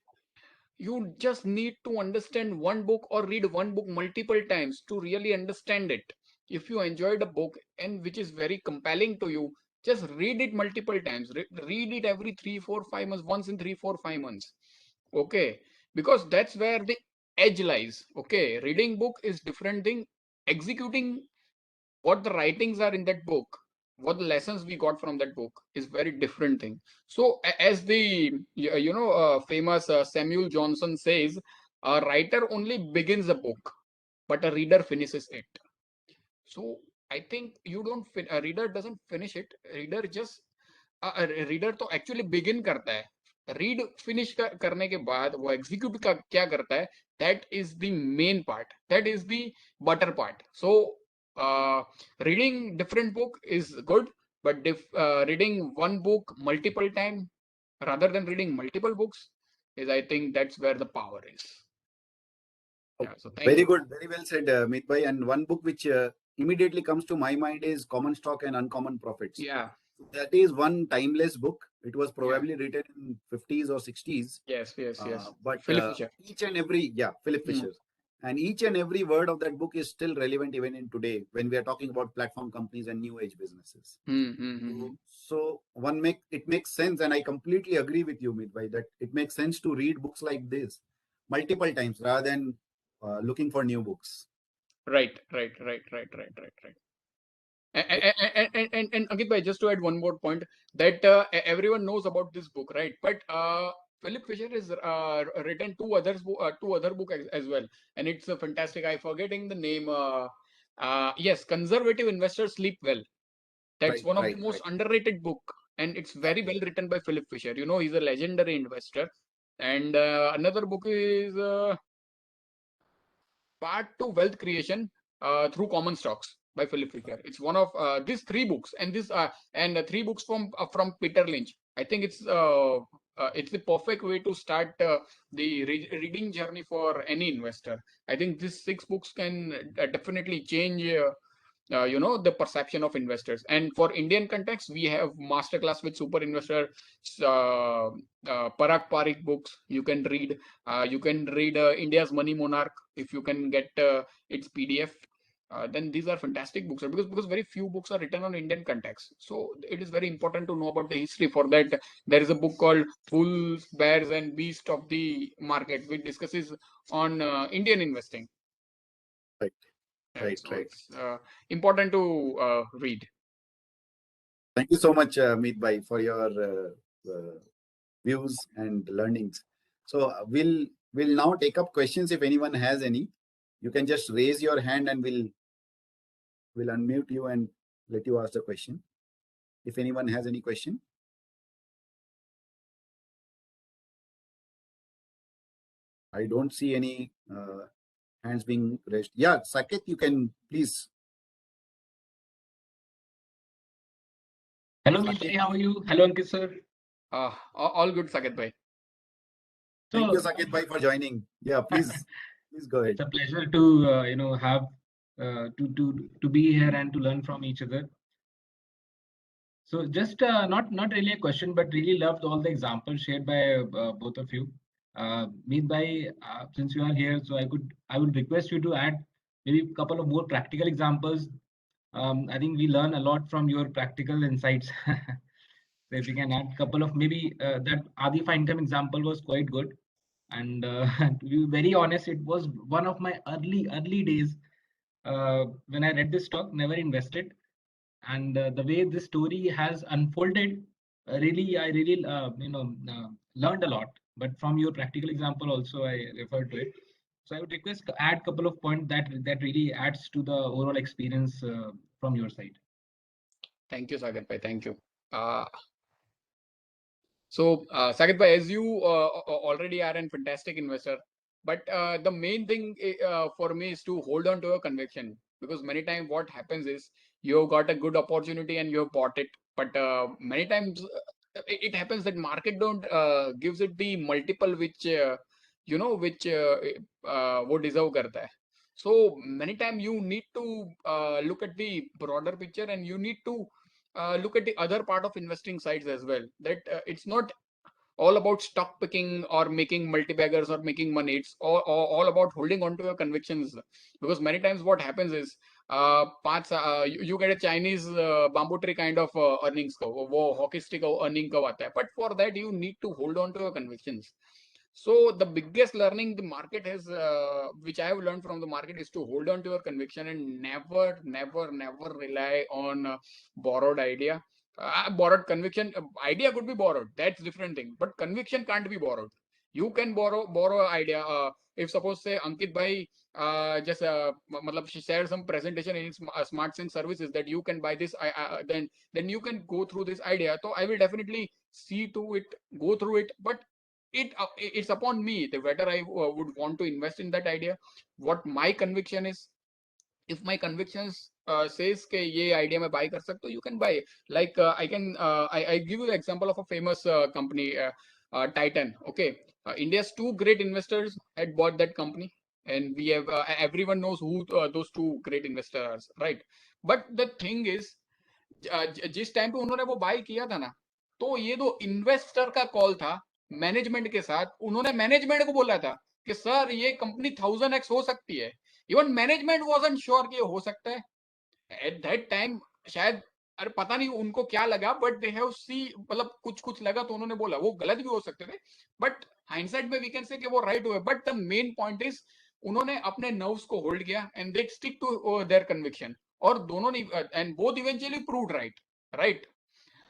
You just need to understand one book or read one book multiple times to really understand it. If you enjoyed a book and which is very compelling to you, just read it multiple times. Read it every 3, 4, 5 months, once in 3, 4, 5 months. Okay. Because that's where the edge lies. Okay. Reading book is different thing. Executing what the writings are in that book, what the lessons we got from that book is very different thing. So as the famous Samuel Johnson says, a writer only begins a book, but a reader finishes it. So I think a reader doesn't finish it. Reader तो actually begin करता है. Read finish करने के बाद वो execute क्या करता है, that is the main part, that is the butter part. So reading different book is good, but reading one book multiple time rather than reading multiple books is, I think that's where the power is. Yeah, so thank very you. good, very well said, Meet Bhai. And one book which immediately comes to my mind is Common Stock and Uncommon Profits. Yeah. That is one timeless book. It was probably written in 50s or 60s. Yes. But Philip Fisher. each and every, Philip Fisher. And each and every word of that book is still relevant even in today when we are talking about platform companies and new age businesses. So it makes sense, and I completely agree with you, Meet Bhai, that it makes sense to read books like this multiple times rather than looking for new books. Right. And Ankit bhai, just to add one more point, that everyone knows about this book, right? But Philip Fisher has written two other book as well, and it's fantastic. I'm forgetting the name. Yes, Conservative Investors Sleep Well. That's one of the most underrated book, and it's very well written by Philip Fisher. You know, he's a legendary investor. And another book is Path to Wealth Creation Through Common Stocks by Philip Fisher. It's one of these three books, and three books from Peter Lynch. I think it's the perfect way to start the reading journey for any investor. I think these six books can definitely change the perception of investors. And for Indian context, we have Masterclass with Super Investor, Parag Parikh books you can read. You can read India's Money Monarch if you can get its PDF. Then these are fantastic books, because very few books are written on Indian context. So it is very important to know about the history. For that, there is a book called Fools, Bears, and Beasts of the Market, which discusses on Indian investing. Right. It's important to read. Thank you so much, Meet Bhai, for your views and learnings. So we'll now take up questions. If anyone has any, you can just raise your hand and we'll unmute you and let you ask the question. If anyone has any question. I don't see any hands being raised. Yeah, Saket, you can please. Hello, Meet Bhai, how are you? Hello, Ankit sir. All good, Saket Bhai. Thank you, Saket Bhai, for joining. Yeah, please go ahead. It's a pleasure to have to be here and to learn from each other. So just not really a question, but really loved all the examples shared by both of you. Meet Bhai, since you are here, so I would request you to add maybe a couple of more practical examples. I think we learn a lot from your practical insights. So if you can add a couple of maybe that Adi Finecom example was quite good. And to be very honest, it was one of my early days when I read this talk, never invested. And the way this story has unfolded, I really learned a lot. But from your practical example also, I referred to it. So I would request to add a couple of points that really adds to the overall experience from your side. Thank you, Saket Bhai. Thank you. So, Saket Bhai, as you already are a fantastic investor, but the main thing for me is to hold on to a conviction, because many times what happens is you've got a good opportunity and you've bought it, but many times it happens that market don't gives it the multiple which वो deserve करता है. So many times you need to look at the broader picture, and you need to look at the other part of investing sides as well. That it's not all about stock picking or making multi-baggers or making money. It's all about holding on to your convictions, because many times what happens is you get a Chinese bamboo tree kind of earnings को वो hockey stick earning का आता है. But for that you need to hold on to your convictions. So the biggest learning the market has, which I have learned from the market, is to hold on to your conviction and never rely on borrowed idea. Borrowed conviction. Idea could be borrowed. That's different thing. But conviction can't be borrowed. You can borrow idea. If suppose say Ankit Bhai just matlab she shared some presentation in Smart Sync services that you can buy this, then you can go through this idea. So I will definitely see to it, go through it. But it's upon me whether I would want to invest in that idea, what my conviction is. If my convictions says ke ye idea mein buy kar sakte ho, you can buy. Like I give you the example of a famous company, Titan. Okay, India's two great investors had bought that company, and we have everyone knows who those two great investors are, right? But the thing is, जिस time पे उन्होंने वो bye किया था ना, तो ये दो इन्वेस्टर का कॉल था मैनेजमेंट के साथ. उन्होंने मैनेजमेंट को बोला था कि सर ये कंपनी 1000x हो सकती है. इवन मैनेजमेंट वाजंट श्योर कि ये हो सकता है एट दैट टाइम. शायद अरे पता नहीं उनको क्या लगा, बट दे हैव सी, मतलब कुछ लगा तो उन्होंने बोला. वो गलत भी हो सकते थे, बट हाइंडसाइट में वी कैन से कि वो राइट हुए. But the main point is उन्होंने अपने नर्व्स को होल्ड किया and they stick to their conviction. और दोनों ने, and both eventually proved right.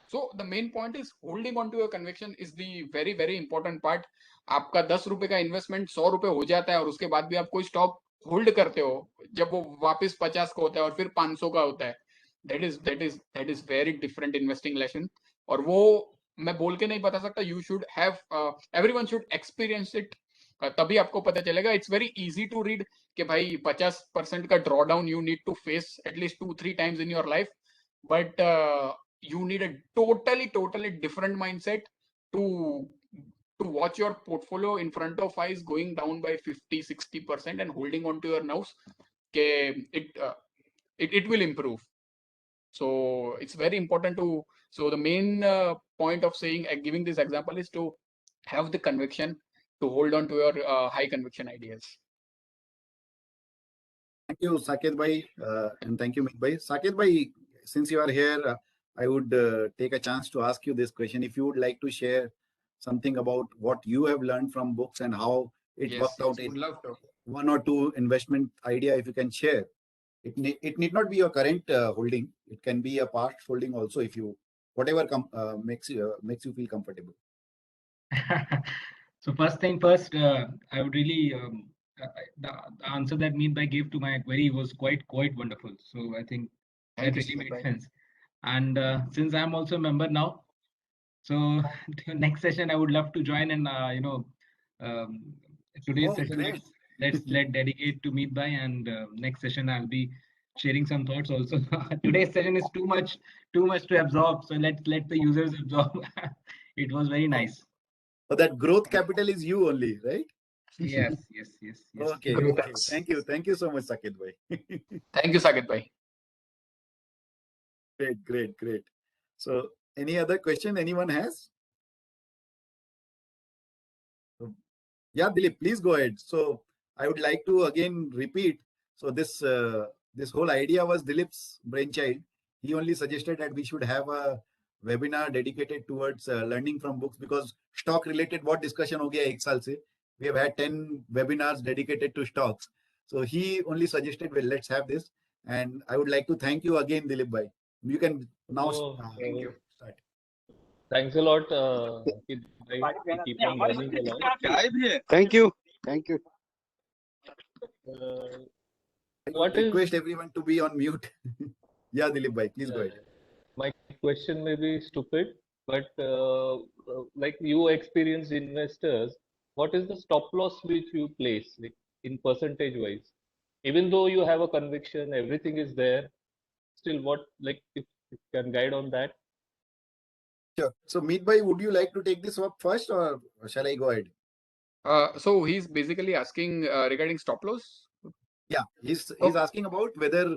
So the main point is holding on to your conviction is the very very important part. आपका 10 रुपए का इन्वेस्टमेंट 100 रुपए हो जाता है और उसके बाद भी आप कोई स्टॉक होल्ड करते हो जब वो वापस 50 का होता है और फिर 500 का होता है, that is very different investing lesson. और वो मैं बोल के नहीं बता सकता. You should have, everyone should experience it. तभी आपको पता चलेगा. It's very easy to read कि भाई 50% का draw down you need to face at least 2-3 times in your life, but you need a totally different mindset to watch your portfolio in front of eyes going down by 50-60% and holding on to your nerves. It will improve. So it's very important to. So the main point of saying, giving this example is to have the conviction to hold on to your high conviction ideas. Thank you, Saket bhai, and thank you, Meet bhai. Saket bhai, since you are here, I would take a chance to ask you this question. If you would like to share something about what you have learned from books and how it worked out in would love to. one or two investment idea, if you can share. It need not be your current holding. It can be a past holding also, if you whatever makes you feel comfortable. So first thing first, I would really the answer that Meet bhai gave to my query was quite wonderful. So I think Thank that you, really Sumit made bhai. sense. And since I'm also a member now, so next session I would love to join. And today's Oh, session great. let dedicate to Meet bhai, and next session I'll be sharing some thoughts also. Today's session is too much to absorb, so let the users absorb. It was very nice. So that growth capital is you only, right? Yes. Okay. Growth Okay. hacks. Thank you so much, Saket bhai. Thank you, Saket bhai. Great. So, any other question anyone has? Yeah, Dilip, please go ahead. So, I would like to again repeat. So, this whole idea was Dilip's brainchild. He only suggested that we should have a webinar dedicated towards learning from books, because stock related what discussion ho gaya ek saal se. We have had 10 webinars dedicated to stocks. So, he only suggested, well, let's have this. And I would like to thank you again, Dilip bhai. You can now Thank you. start. Thanks a lot, Ankit bhai. We keep on learning a lot. Thank you. I What would request is everyone to be on mute. Yeah, Dilip bhai, please go ahead. my question may be stupid, but like you experienced investors, what is the stop loss which you place, like in percentage wise? Even though you have a conviction, everything is there, still what, like if you can guide on that? Sure. So, Meet bhai, would you like to take this up first, or shall I go ahead? So he's basically asking regarding stop loss. Yeah, he's Okay. asking about whether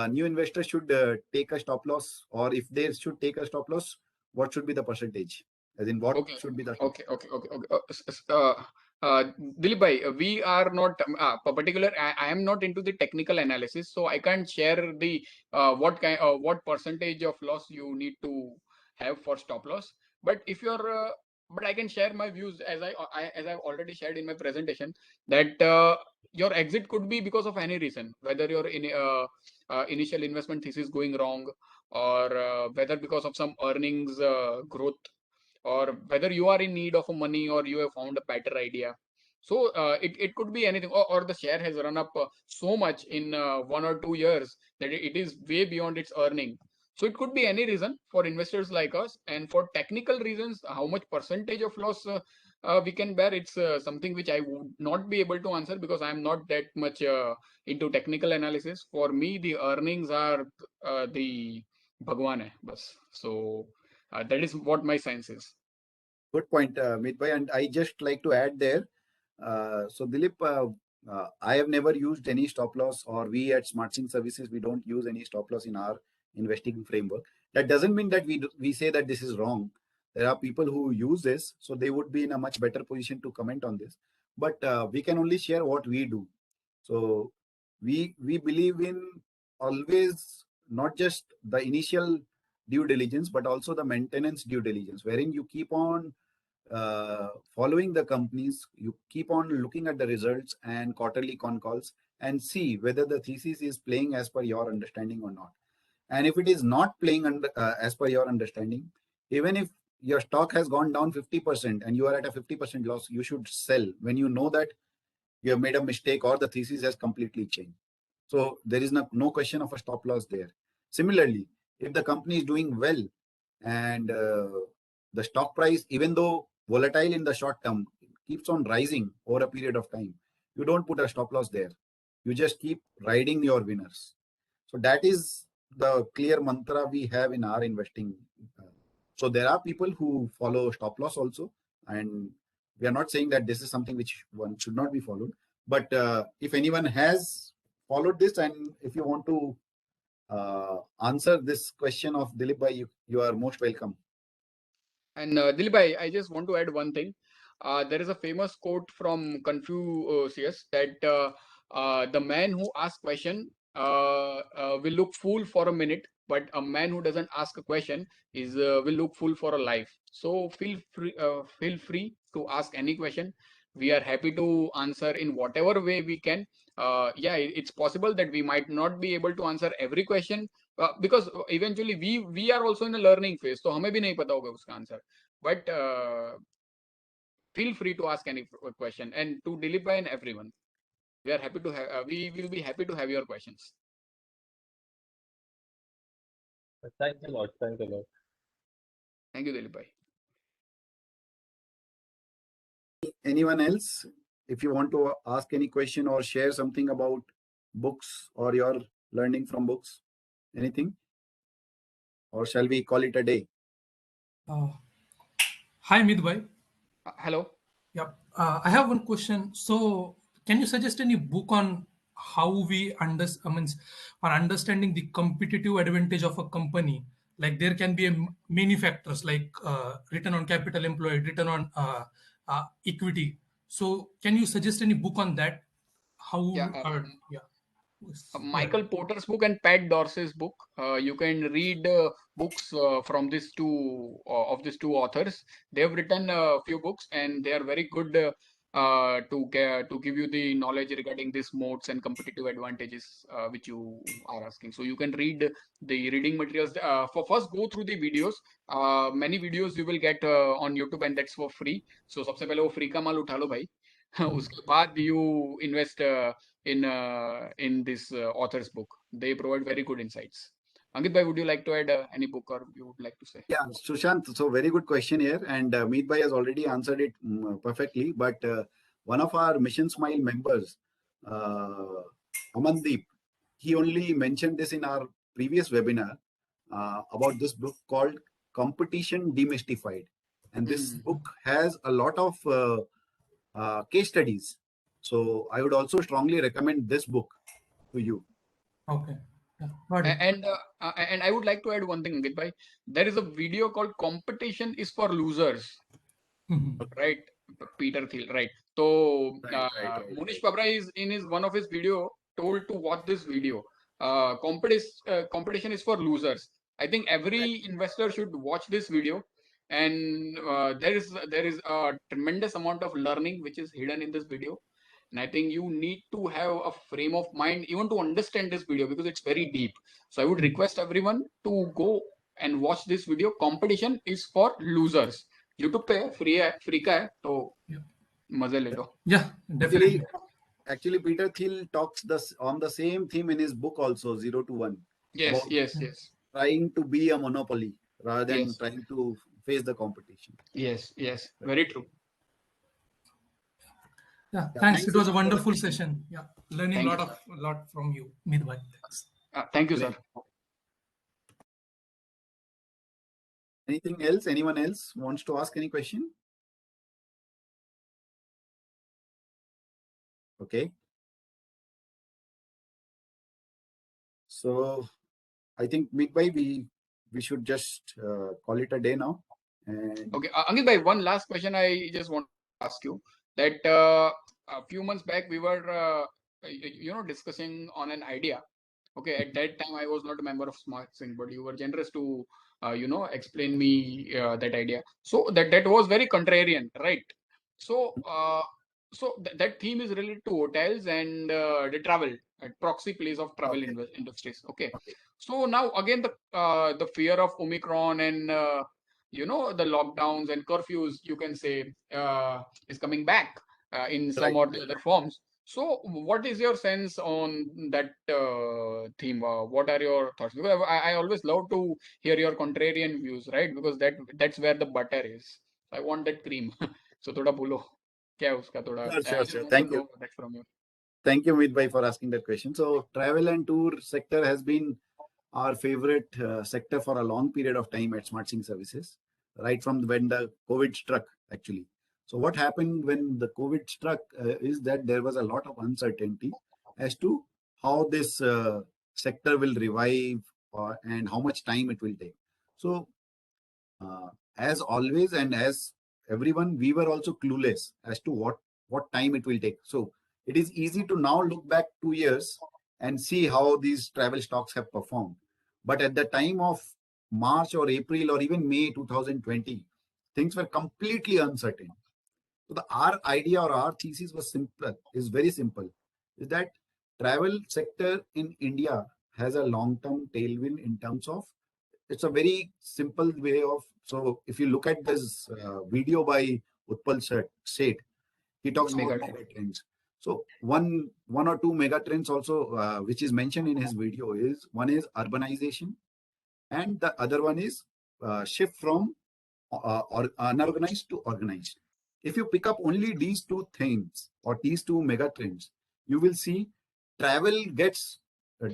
new investors should take a stop loss, or if they should take a stop loss, what should be the percentage? As in, what Okay. should be the Okay. Dilip bhai, we are not particular. I am not into the technical analysis, so I can't share the what percentage of loss you need to have for stop loss. But if you're but I can share my views as I've already shared in my presentation, that your exit could be because of any reason, whether your initial investment thesis going wrong, or whether because of some earnings growth, or whether you are in need of money or you have found a better idea. So it could be anything, or the share has run up so much in 1 or 2 years that it is way beyond its earning. So it could be any reason for investors like us. And for technical reasons, how much percentage of loss we can bear, it's something which I would not be able to answer, because I'm not that much into technical analysis. For me, the earnings are the Bhagwan hai, bas. So that is what my sense is. good point, Meet bhai? And I just like to add there. So, Dilip, I have never used any stop loss, or we at SmartSync Services, we don't use any stop loss in our investing framework. That doesn't mean that we say that this is wrong. There are people who use this, so they would be in a much better position to comment on this. But we can only share what we do. So we believe in always not just the initial due diligence, but also the maintenance due diligence, wherein you keep on following the companies, you keep on looking at the results and quarterly con calls, and see whether the thesis is playing as per your understanding or not. And if it is not playing as per your understanding, even if your stock has gone down 50% and you are at a 50% loss, you should sell when you know that you have made a mistake or the thesis has completely changed. So there is no question of a stop loss there. Similarly, if the company is doing well and the stock price, even though volatile in the short term, keeps on rising over a period of time, you don't put a stop loss there. You just keep riding your winners. So that is the clear mantra we have in our investing. So there are people who follow stop loss also, and we are not saying that this is something which one should not be followed. But if anyone has followed this, and if you want to answer this question of Dilip bhai, you are most welcome. And Dilip bhai, I just want to add one thing. There is a famous quote from Confucius that the man who asks question will look fool for a minute, but a man who doesn't ask a question is will look fool for a life. So feel free to ask any question. We are happy to answer in whatever way we can. Yeah, it's possible that we might not be able to answer every question, because eventually we are also in a learning phase, तो हमें भी नहीं पता होगा उसका answer. But feel free to ask any question. And to Dilip bhai and everyone, we are happy to have. We will be happy to have your questions. Thanks a lot. Thanks a lot. Thank you, Dilip bhai. Anyone else? If you want to ask any question or share something about books or your learning from books, anything? Or shall we call it a day? Hi, Meet bhai. Hello. Yeah, I have one question. So, can you suggest any book on how we understanding the competitive advantage of a company? Like there can be many factors like return on capital employed, return on equity. So, can you suggest any book on that? How? Yeah. Yeah. Michael Porter's book and Pat Dorsey's book. You can read books from these two of these two authors. They have written a few books, and they are very good to give you the knowledge regarding these modes and competitive advantages which you are asking. So you can read the reading materials. For first, go through the videos. Many videos you will get on YouTube, and that's for free. So सबसे पहले वो free का माल उठा लो भाई. उसके बाद you invest in this author's book. They provide very good insights. Ankit bhai, would you like to add any book or you would like to say? Yeah, Sushant, so very good question here. And Meet bhai has already answered it perfectly. But one of our Mission Smile members, Amandeep, he only mentioned this in our previous webinar about this book called Competition Demystified. And this book has a lot of case studies. So I would also strongly recommend this book to you. Okay. And I would like to add one thing, Ankit bhai. There is a video called "Competition is for Losers," right? Peter Thiel, right? So Munish Pabra is in his one of his video told to watch this video. Competition is for losers. I think every investor should watch this video, and there is a tremendous amount of learning which is hidden in this video. And I think you need to have a frame of mind even to understand this video because it's very deep. So I would request everyone to go and watch this video. Competition is for losers. YouTube पे free का है तो मजे ले लो. Yeah, definitely. Actually, Peter Thiel talks on the same theme in his book also, 0 to 1. Yes. Trying to be a monopoly rather than trying to face the competition. Yes, very true. Yeah, thanks. It was a wonderful session. Yeah, learning a lot from you, Meet bhai. Thanks. Thank you, sir. Anything else? Anyone else wants to ask any question? Okay. So I think Meet bhai, we should just call it a day now. And okay, Ankit bhai, one last question I just want to ask you. That a few months back we were discussing on an idea. Okay, at that time I was not a member of SmartSync, but you were generous to explain me that idea. So that was very contrarian, right? So that theme is related to hotels and the travel, proxy place of travel industries. Okay. So now again the fear of Omicron and you know, the lockdowns and curfews, you can say, is coming back in some Right. or the other forms. So, what is your sense on that theme? What are your thoughts? Because I always love to hear your contrarian views, right? Because that's where the butter is. I want that cream. So, thoda bolo. क्या है उसका थोड़ा Sure, I sure, just sure. want to Thank you. know that from you. Thank you, Meet Bhai, for asking that question. So, travel and tour sector has been our favorite sector for a long period of time at SmartSync Services, right from when the COVID struck, actually. So, what happened when the COVID struck is that there was a lot of uncertainty as to how this sector will revive and how much time it will take. So, as always, and as everyone, we were also clueless as to what time it will take. So it is easy to now look back 2 years and see how these travel stocks have performed. But at the time of March or April or even May 2020, things were completely uncertain. So our idea or our thesis was simple, is very simple, is that travel sector in India has a long-term tailwind in terms of, it's a very simple way of, so if you look at this video by Utpal Seth, he talks about Mega mega trends. So one or two mega trends also, which is mentioned in his video, is one is urbanization, and the other one is shift from or unorganized to organized. If you pick up only these two things or these two mega trends, you will see travel gets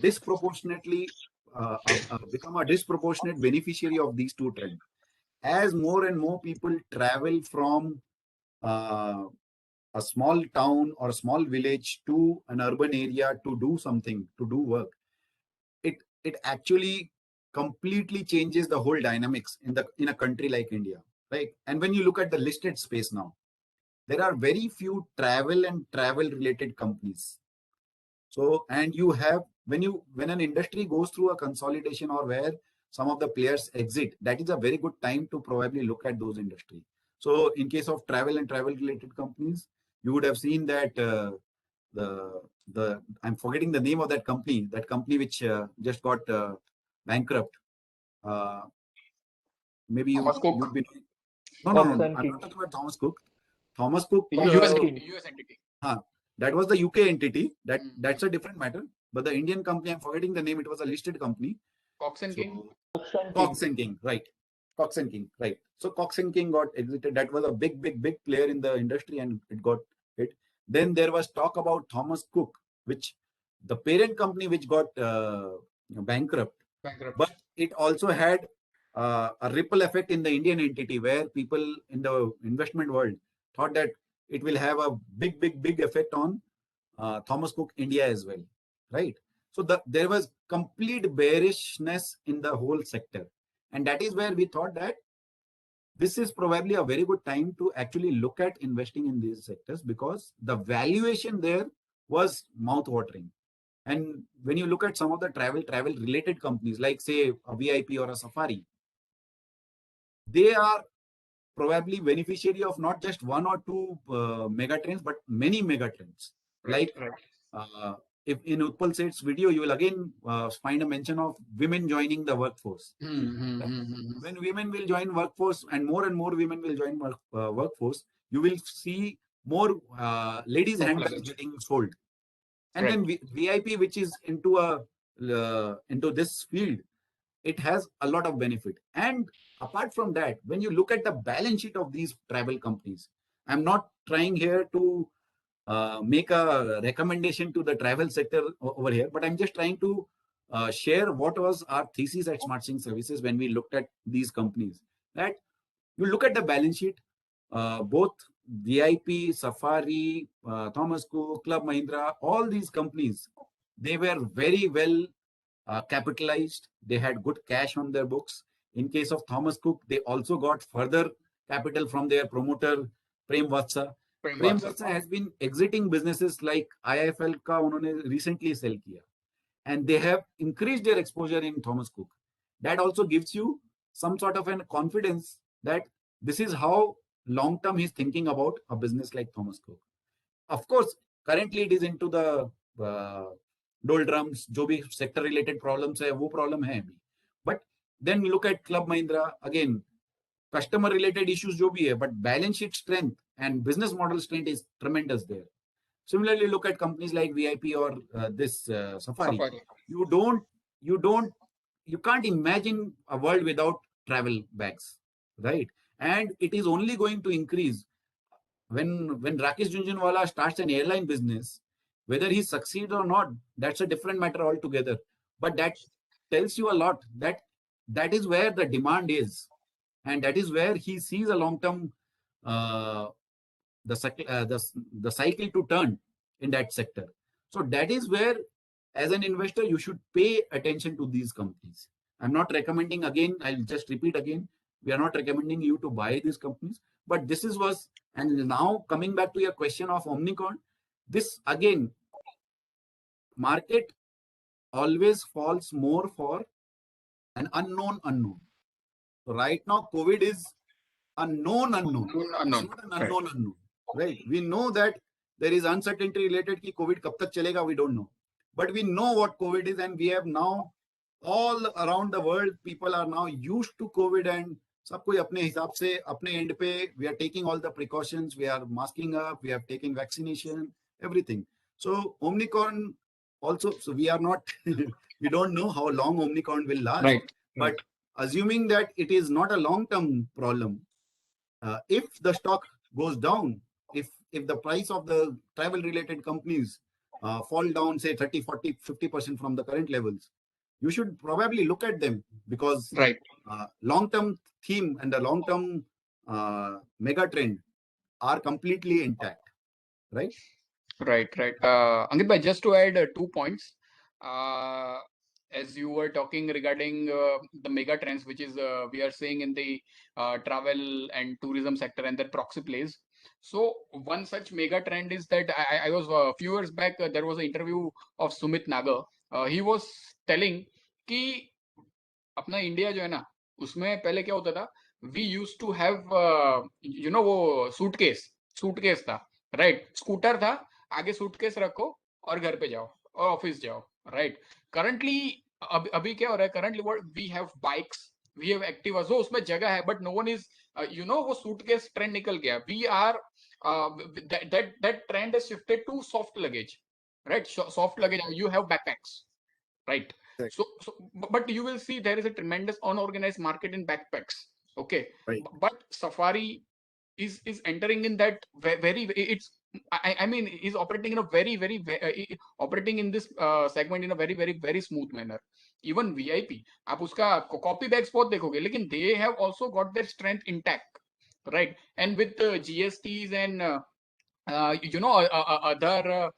disproportionately become a disproportionate beneficiary of these two trends. As more and more people travel from uh, a small town or a small village to an urban area to do something, to do work, it actually completely changes the whole dynamics in a country like India, right? And when you look at the listed space now, there are very few travel and travel related companies. So, and you have, when an industry goes through a consolidation or where some of the players exit, that is a very good time to probably look at those industry. So in case of travel and travel related companies, you would have seen that the I'm forgetting the name of that company which just got bankrupt. Uh, Maybe Thomas Cook, you'd be no, no, no, Cox no. and I'm not King. talking about Thomas Cook. Thomas Cook, US and company, King. US entity. that was the UK entity. Mm. That's a different matter. But the Indian company, I'm forgetting the name. It was a listed company. Cox and King. So Cox and King. Cox and King, right? Cox and King, right? So Cox and King got exited. That was a big player in the industry, and it got hit. Then there was talk about Thomas Cook, which the parent company which got bankrupt. Bankrupt. But it also had a ripple effect in the Indian entity where people in the investment world thought that it will have a big effect on Thomas Cook India as well, right? So there was complete bearishness in the whole sector. And that is where we thought that this is probably a very good time to actually look at investing in these sectors because the valuation there was mouth-watering. And when you look at some of the travel related companies, like say a VIP or a Safari, they are probably beneficiary of not just one or two mega trends, but many mega trends. Right, Like right. if in Utpal Seth's video, you will again find a mention of women joining the workforce. Right? When women will join workforce and more women will join workforce, you will see more ladies' handbags getting sold. And Right. then VIP, which is into this field, it has a lot of benefit. And apart from that, when you look at the balance sheet of these travel companies, I'm not trying here to make a recommendation to the travel sector over here, but I'm just trying to share what was our thesis at SmartSync Services when we looked at these companies. That you look at the balance sheet, both VIP, Safari, Thomas Cook, Club Mahindra, all these companies, they were very well capitalized. They had good cash on their books. In case of Thomas Cook, they also got further capital from their promoter, Prem Vatsa. Prem Vatsa has been exiting businesses like IIFL का उन्होंने recently sell किया, and they have increased their exposure in Thomas Cook. That also gives you some sort of an confidence that this is how long term he's thinking about a business like Thomas Cook. Of course, currently it is into the doldrums, जो भी sector related problems है, वो problem है अभी. But then look at Club Mahindra again. customer related issues जो भी है, but balance sheet strength and business model strength is tremendous there. Similarly, look at companies like VIP or Safari. Safari. You can't imagine a world without travel bags, right? And it is only going to increase when Rakesh Jhunjhunwala starts an airline business. Whether he succeeds or not, that's a different matter altogether. But that tells you a lot, that is where the demand is, and that is where he sees a long-term the cycle to turn in that sector. So that is where, as an investor, you should pay attention to these companies. I'm not recommending, again, I'll just repeat again, we are not recommending you to buy these companies, but this was, and now coming back to your question of Omnicom, this again, market always falls more for an unknown unknown. So right now, COVID is a known unknown. Unknown. It's not an unknown unknown, right? We know that there is uncertainty related ki COVID kab tak chalega, we don't know. But we know what COVID is, and we have now all around the world, people are now used to COVID, and सब कोई अपने हिसाब से अपने end पे, we are taking all the precautions, we are masking up, we have taken vaccination, everything. So Omnicom also, so we are not, we don't know how long Omnicom will last, Right. but assuming that it is not a long-term problem, if the stock goes down, if the price of the travel related companies fall down, say 30, 40, 50% from the current levels, you should probably look at them, because Right. long-term theme and the long-term mega trend are completely intact, right? Right. Ankit bhai, just to add 2 points. As you were talking regarding the mega trends, which is we are seeing in the travel and tourism sector and their proxy plays. So one such mega trend is that I was a few years back, there was an interview of Sumit Nagar. He was telling कि अपना India जो है ना, उसमें पहले क्या होता था, वी यूज टू हैव वो सूटकेस था, राइट? स्कूटर था, आगे सूटकेस रखो और घर पे जाओ और ऑफिस जाओ, राइट? करंटली अभी क्या हो रहा है, currently what we have bikes, we have Activa, जो उसमें जगह है, बट नो वन इज वो सूटकेस ट्रेंड निकल गया. वी आर that trend has shifted to soft luggage, right? Soft luggage, you have backpacks, right? Right. So but you will see there is a tremendous unorganized market in backpacks, okay? Right. But Safari is entering in that very, it's, I mean, is operating in a very operating in this segment in a very smooth manner. Even VIP, आप उसका copy bags बहुत देखोगे, लेकिन they have also got their strength intact, right? And with GSTs and other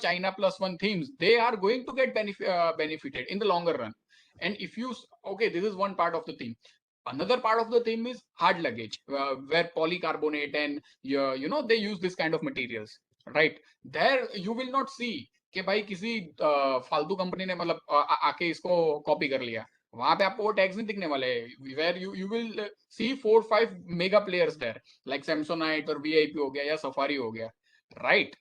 China plus one themes, they are going to get benefited in the longer run. And if you, okay, this is one part of the theme. Another part of the theme is hard luggage, where polycarbonate and they use this kind of materials, right? There you will not see कि भाई किसी फालतू company ने मतलब आके इसको copy कर लिया. वहां पे आपको वो टैग्स नहीं दिखने वाले. Where you will see 4-5 mega players there, like Samsonite और वीआईपी हो गया या सफारी हो गया, right?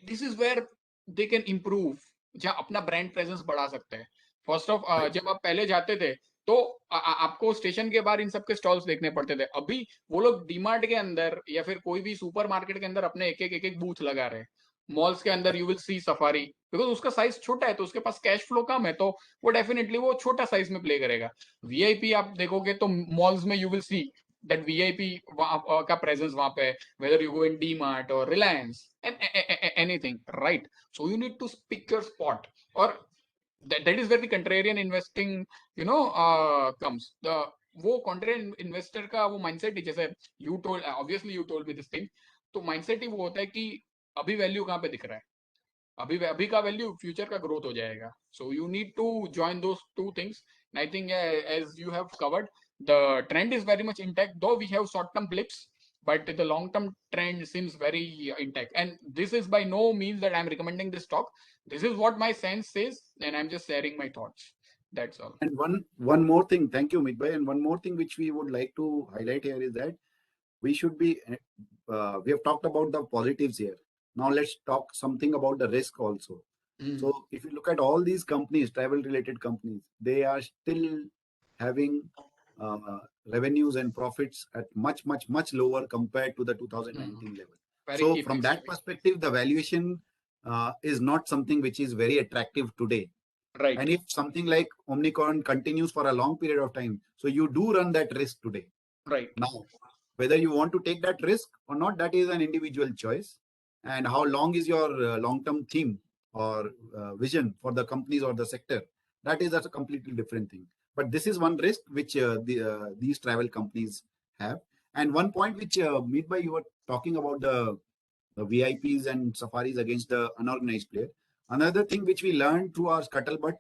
This is where they can improve, जहां अपना ब्रांड प्रेजेंस बढ़ा सकते हैं. फर्स्ट ऑफ, जब आप पहले जाते थे तो आपको स्टेशन के बाहर इन सब के स्टॉल्स देखने पड़ते थे. अभी वो लोग डीमार्ट के अंदर या फिर कोई भी सुपर मार्केट के अंदर अपने एक बूथ लगा रहे हैं. मॉल्स के अंदर you will C safari, because उसका साइज छोटा है तो उसके पास कैश फ्लो कम है, तो वो डेफिनेटली वो छोटा साइज में प्ले करेगा. वीआईपी आप देखोगे तो मॉल्स में you will C that VIP का presence वहां पे, whether you go in DMart or Reliance and anything, right? So you need to pick your spot, or that is where the contrarian investing comes. वो contrarian investor का वो mindset ही, जैसे obviously you told me this thing, तो mindset ही वो होता है कि अभी वैल्यू कहाँ पे दिख रहा है, अभी का वैल्यू फ्यूचर का ग्रोथ हो जाएगा. So you need to join those two things. I think as you have covered, the trend is very much intact, though we have short term blips, but the long term trend seems very intact. And this is by no means that I'm recommending this stock. This is what my sense says, and I'm just sharing my thoughts. That's all. And one more thing, thank you, Mitbhai. And one more thing which we would like to highlight here is that we should be, we have talked about the positives here. Now let's talk something about the risk also. So if you look at all these companies, travel related companies, they are still having revenues and profits at much lower compared to the 2019 level. Very So key from points that to me. perspective, the valuation is not something which is very attractive today. Right. And if something like Omnicron continues for a long period of time, so you do run that risk today. Right. Now, whether you want to take that risk or not, that is an individual choice. And how long is your long-term theme or vision for the companies or the sector? That is a completely different thing. But this is one risk which these travel companies have. And one point which Meetbhai, you were talking about the VIPs and safaris against the unorganized player. Another thing which we learned through our scuttlebutt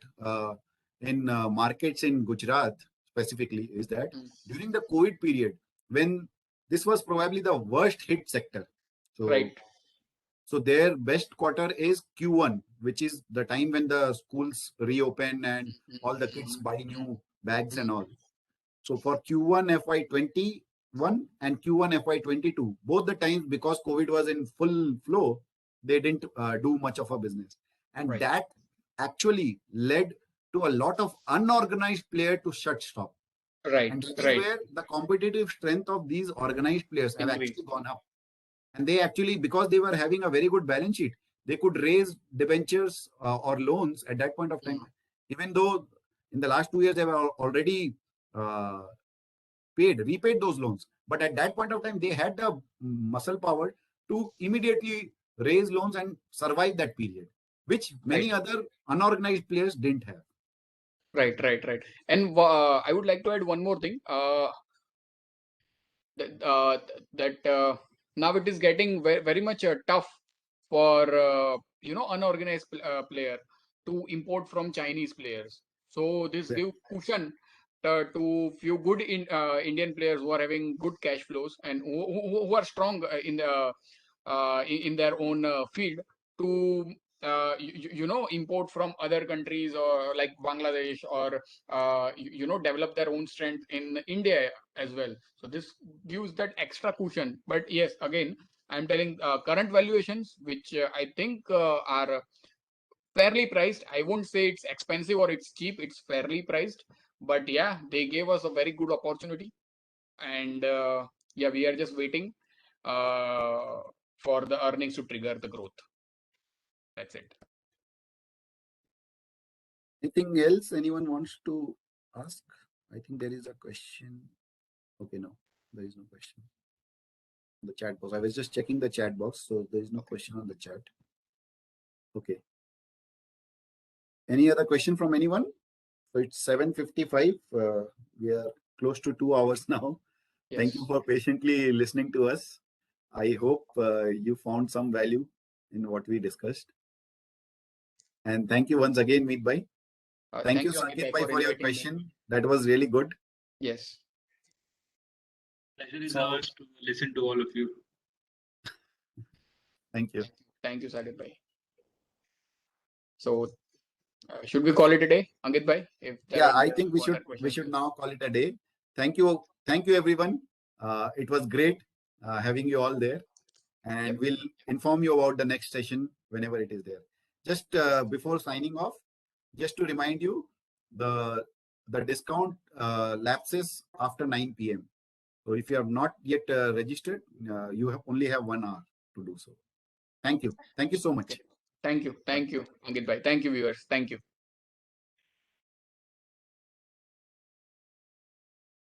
in markets in Gujarat specifically is that during the COVID period, when this was probably the worst hit sector. So, Right. So their best quarter is Q1, which is the time when the schools reopen and all the kids buy new bags and all. So for Q1 FY21 and Q1 FY22, both the times because COVID was in full flow, they didn't do much of a business. And Right. that actually led to a lot of unorganized players to shut shop. Right. And that is Right. where the competitive strength of these organized players have Increase. actually gone up. And they actually, because they were having a very good balance sheet, they could raise debentures or loans at that point of time. Even though in the last 2 years they were already repaid those loans. But at that point of time, they had the muscle power to immediately raise loans and survive that period, which many other unorganized players didn't have. Right. And I would like to add one more thing. That now it is getting very much tough for unorganized player to import from Chinese players. So this Right. give cushion to few good Indian players who are having good cash flows and who are strong in their own field to import from other countries or like Bangladesh or develop their own strength in India as well. So this gives that extra cushion. But yes, again, I'm telling current valuations, which I think are fairly priced. I won't say it's expensive or it's cheap. It's fairly priced. But yeah, they gave us a very good opportunity. And yeah, we are just waiting for the earnings to trigger the growth. That's it. Anything else anyone wants to ask? I think there is a question. Okay, no, there is no question. The chat box. I was just checking the chat box, so there is no question on the chat. Okay. Any other question from anyone? So it's 7:55. We are close to 2 hours now. Yes. Thank you for patiently listening to us. I hope you found some value in what we discussed. And thank you once again, Meetbhai. Thank you, Sankit Bhai, for your question. That was really good. Yes. Pleasure is ours to listen to all of you. Thank you. Thank you, Sankit Bhai. So should we call it a day, Ankit Bhai? I think we should now call it a day. Thank you everyone. It was great having you all there, and we'll inform you about the next session whenever it is there. Just before signing off, just to remind you, the discount lapses after 9 p.m. So if you have not yet registered, you only have 1 hour to do so. Thank you so much. Thank you, Ankit Bhai. Thank you, viewers. Thank you.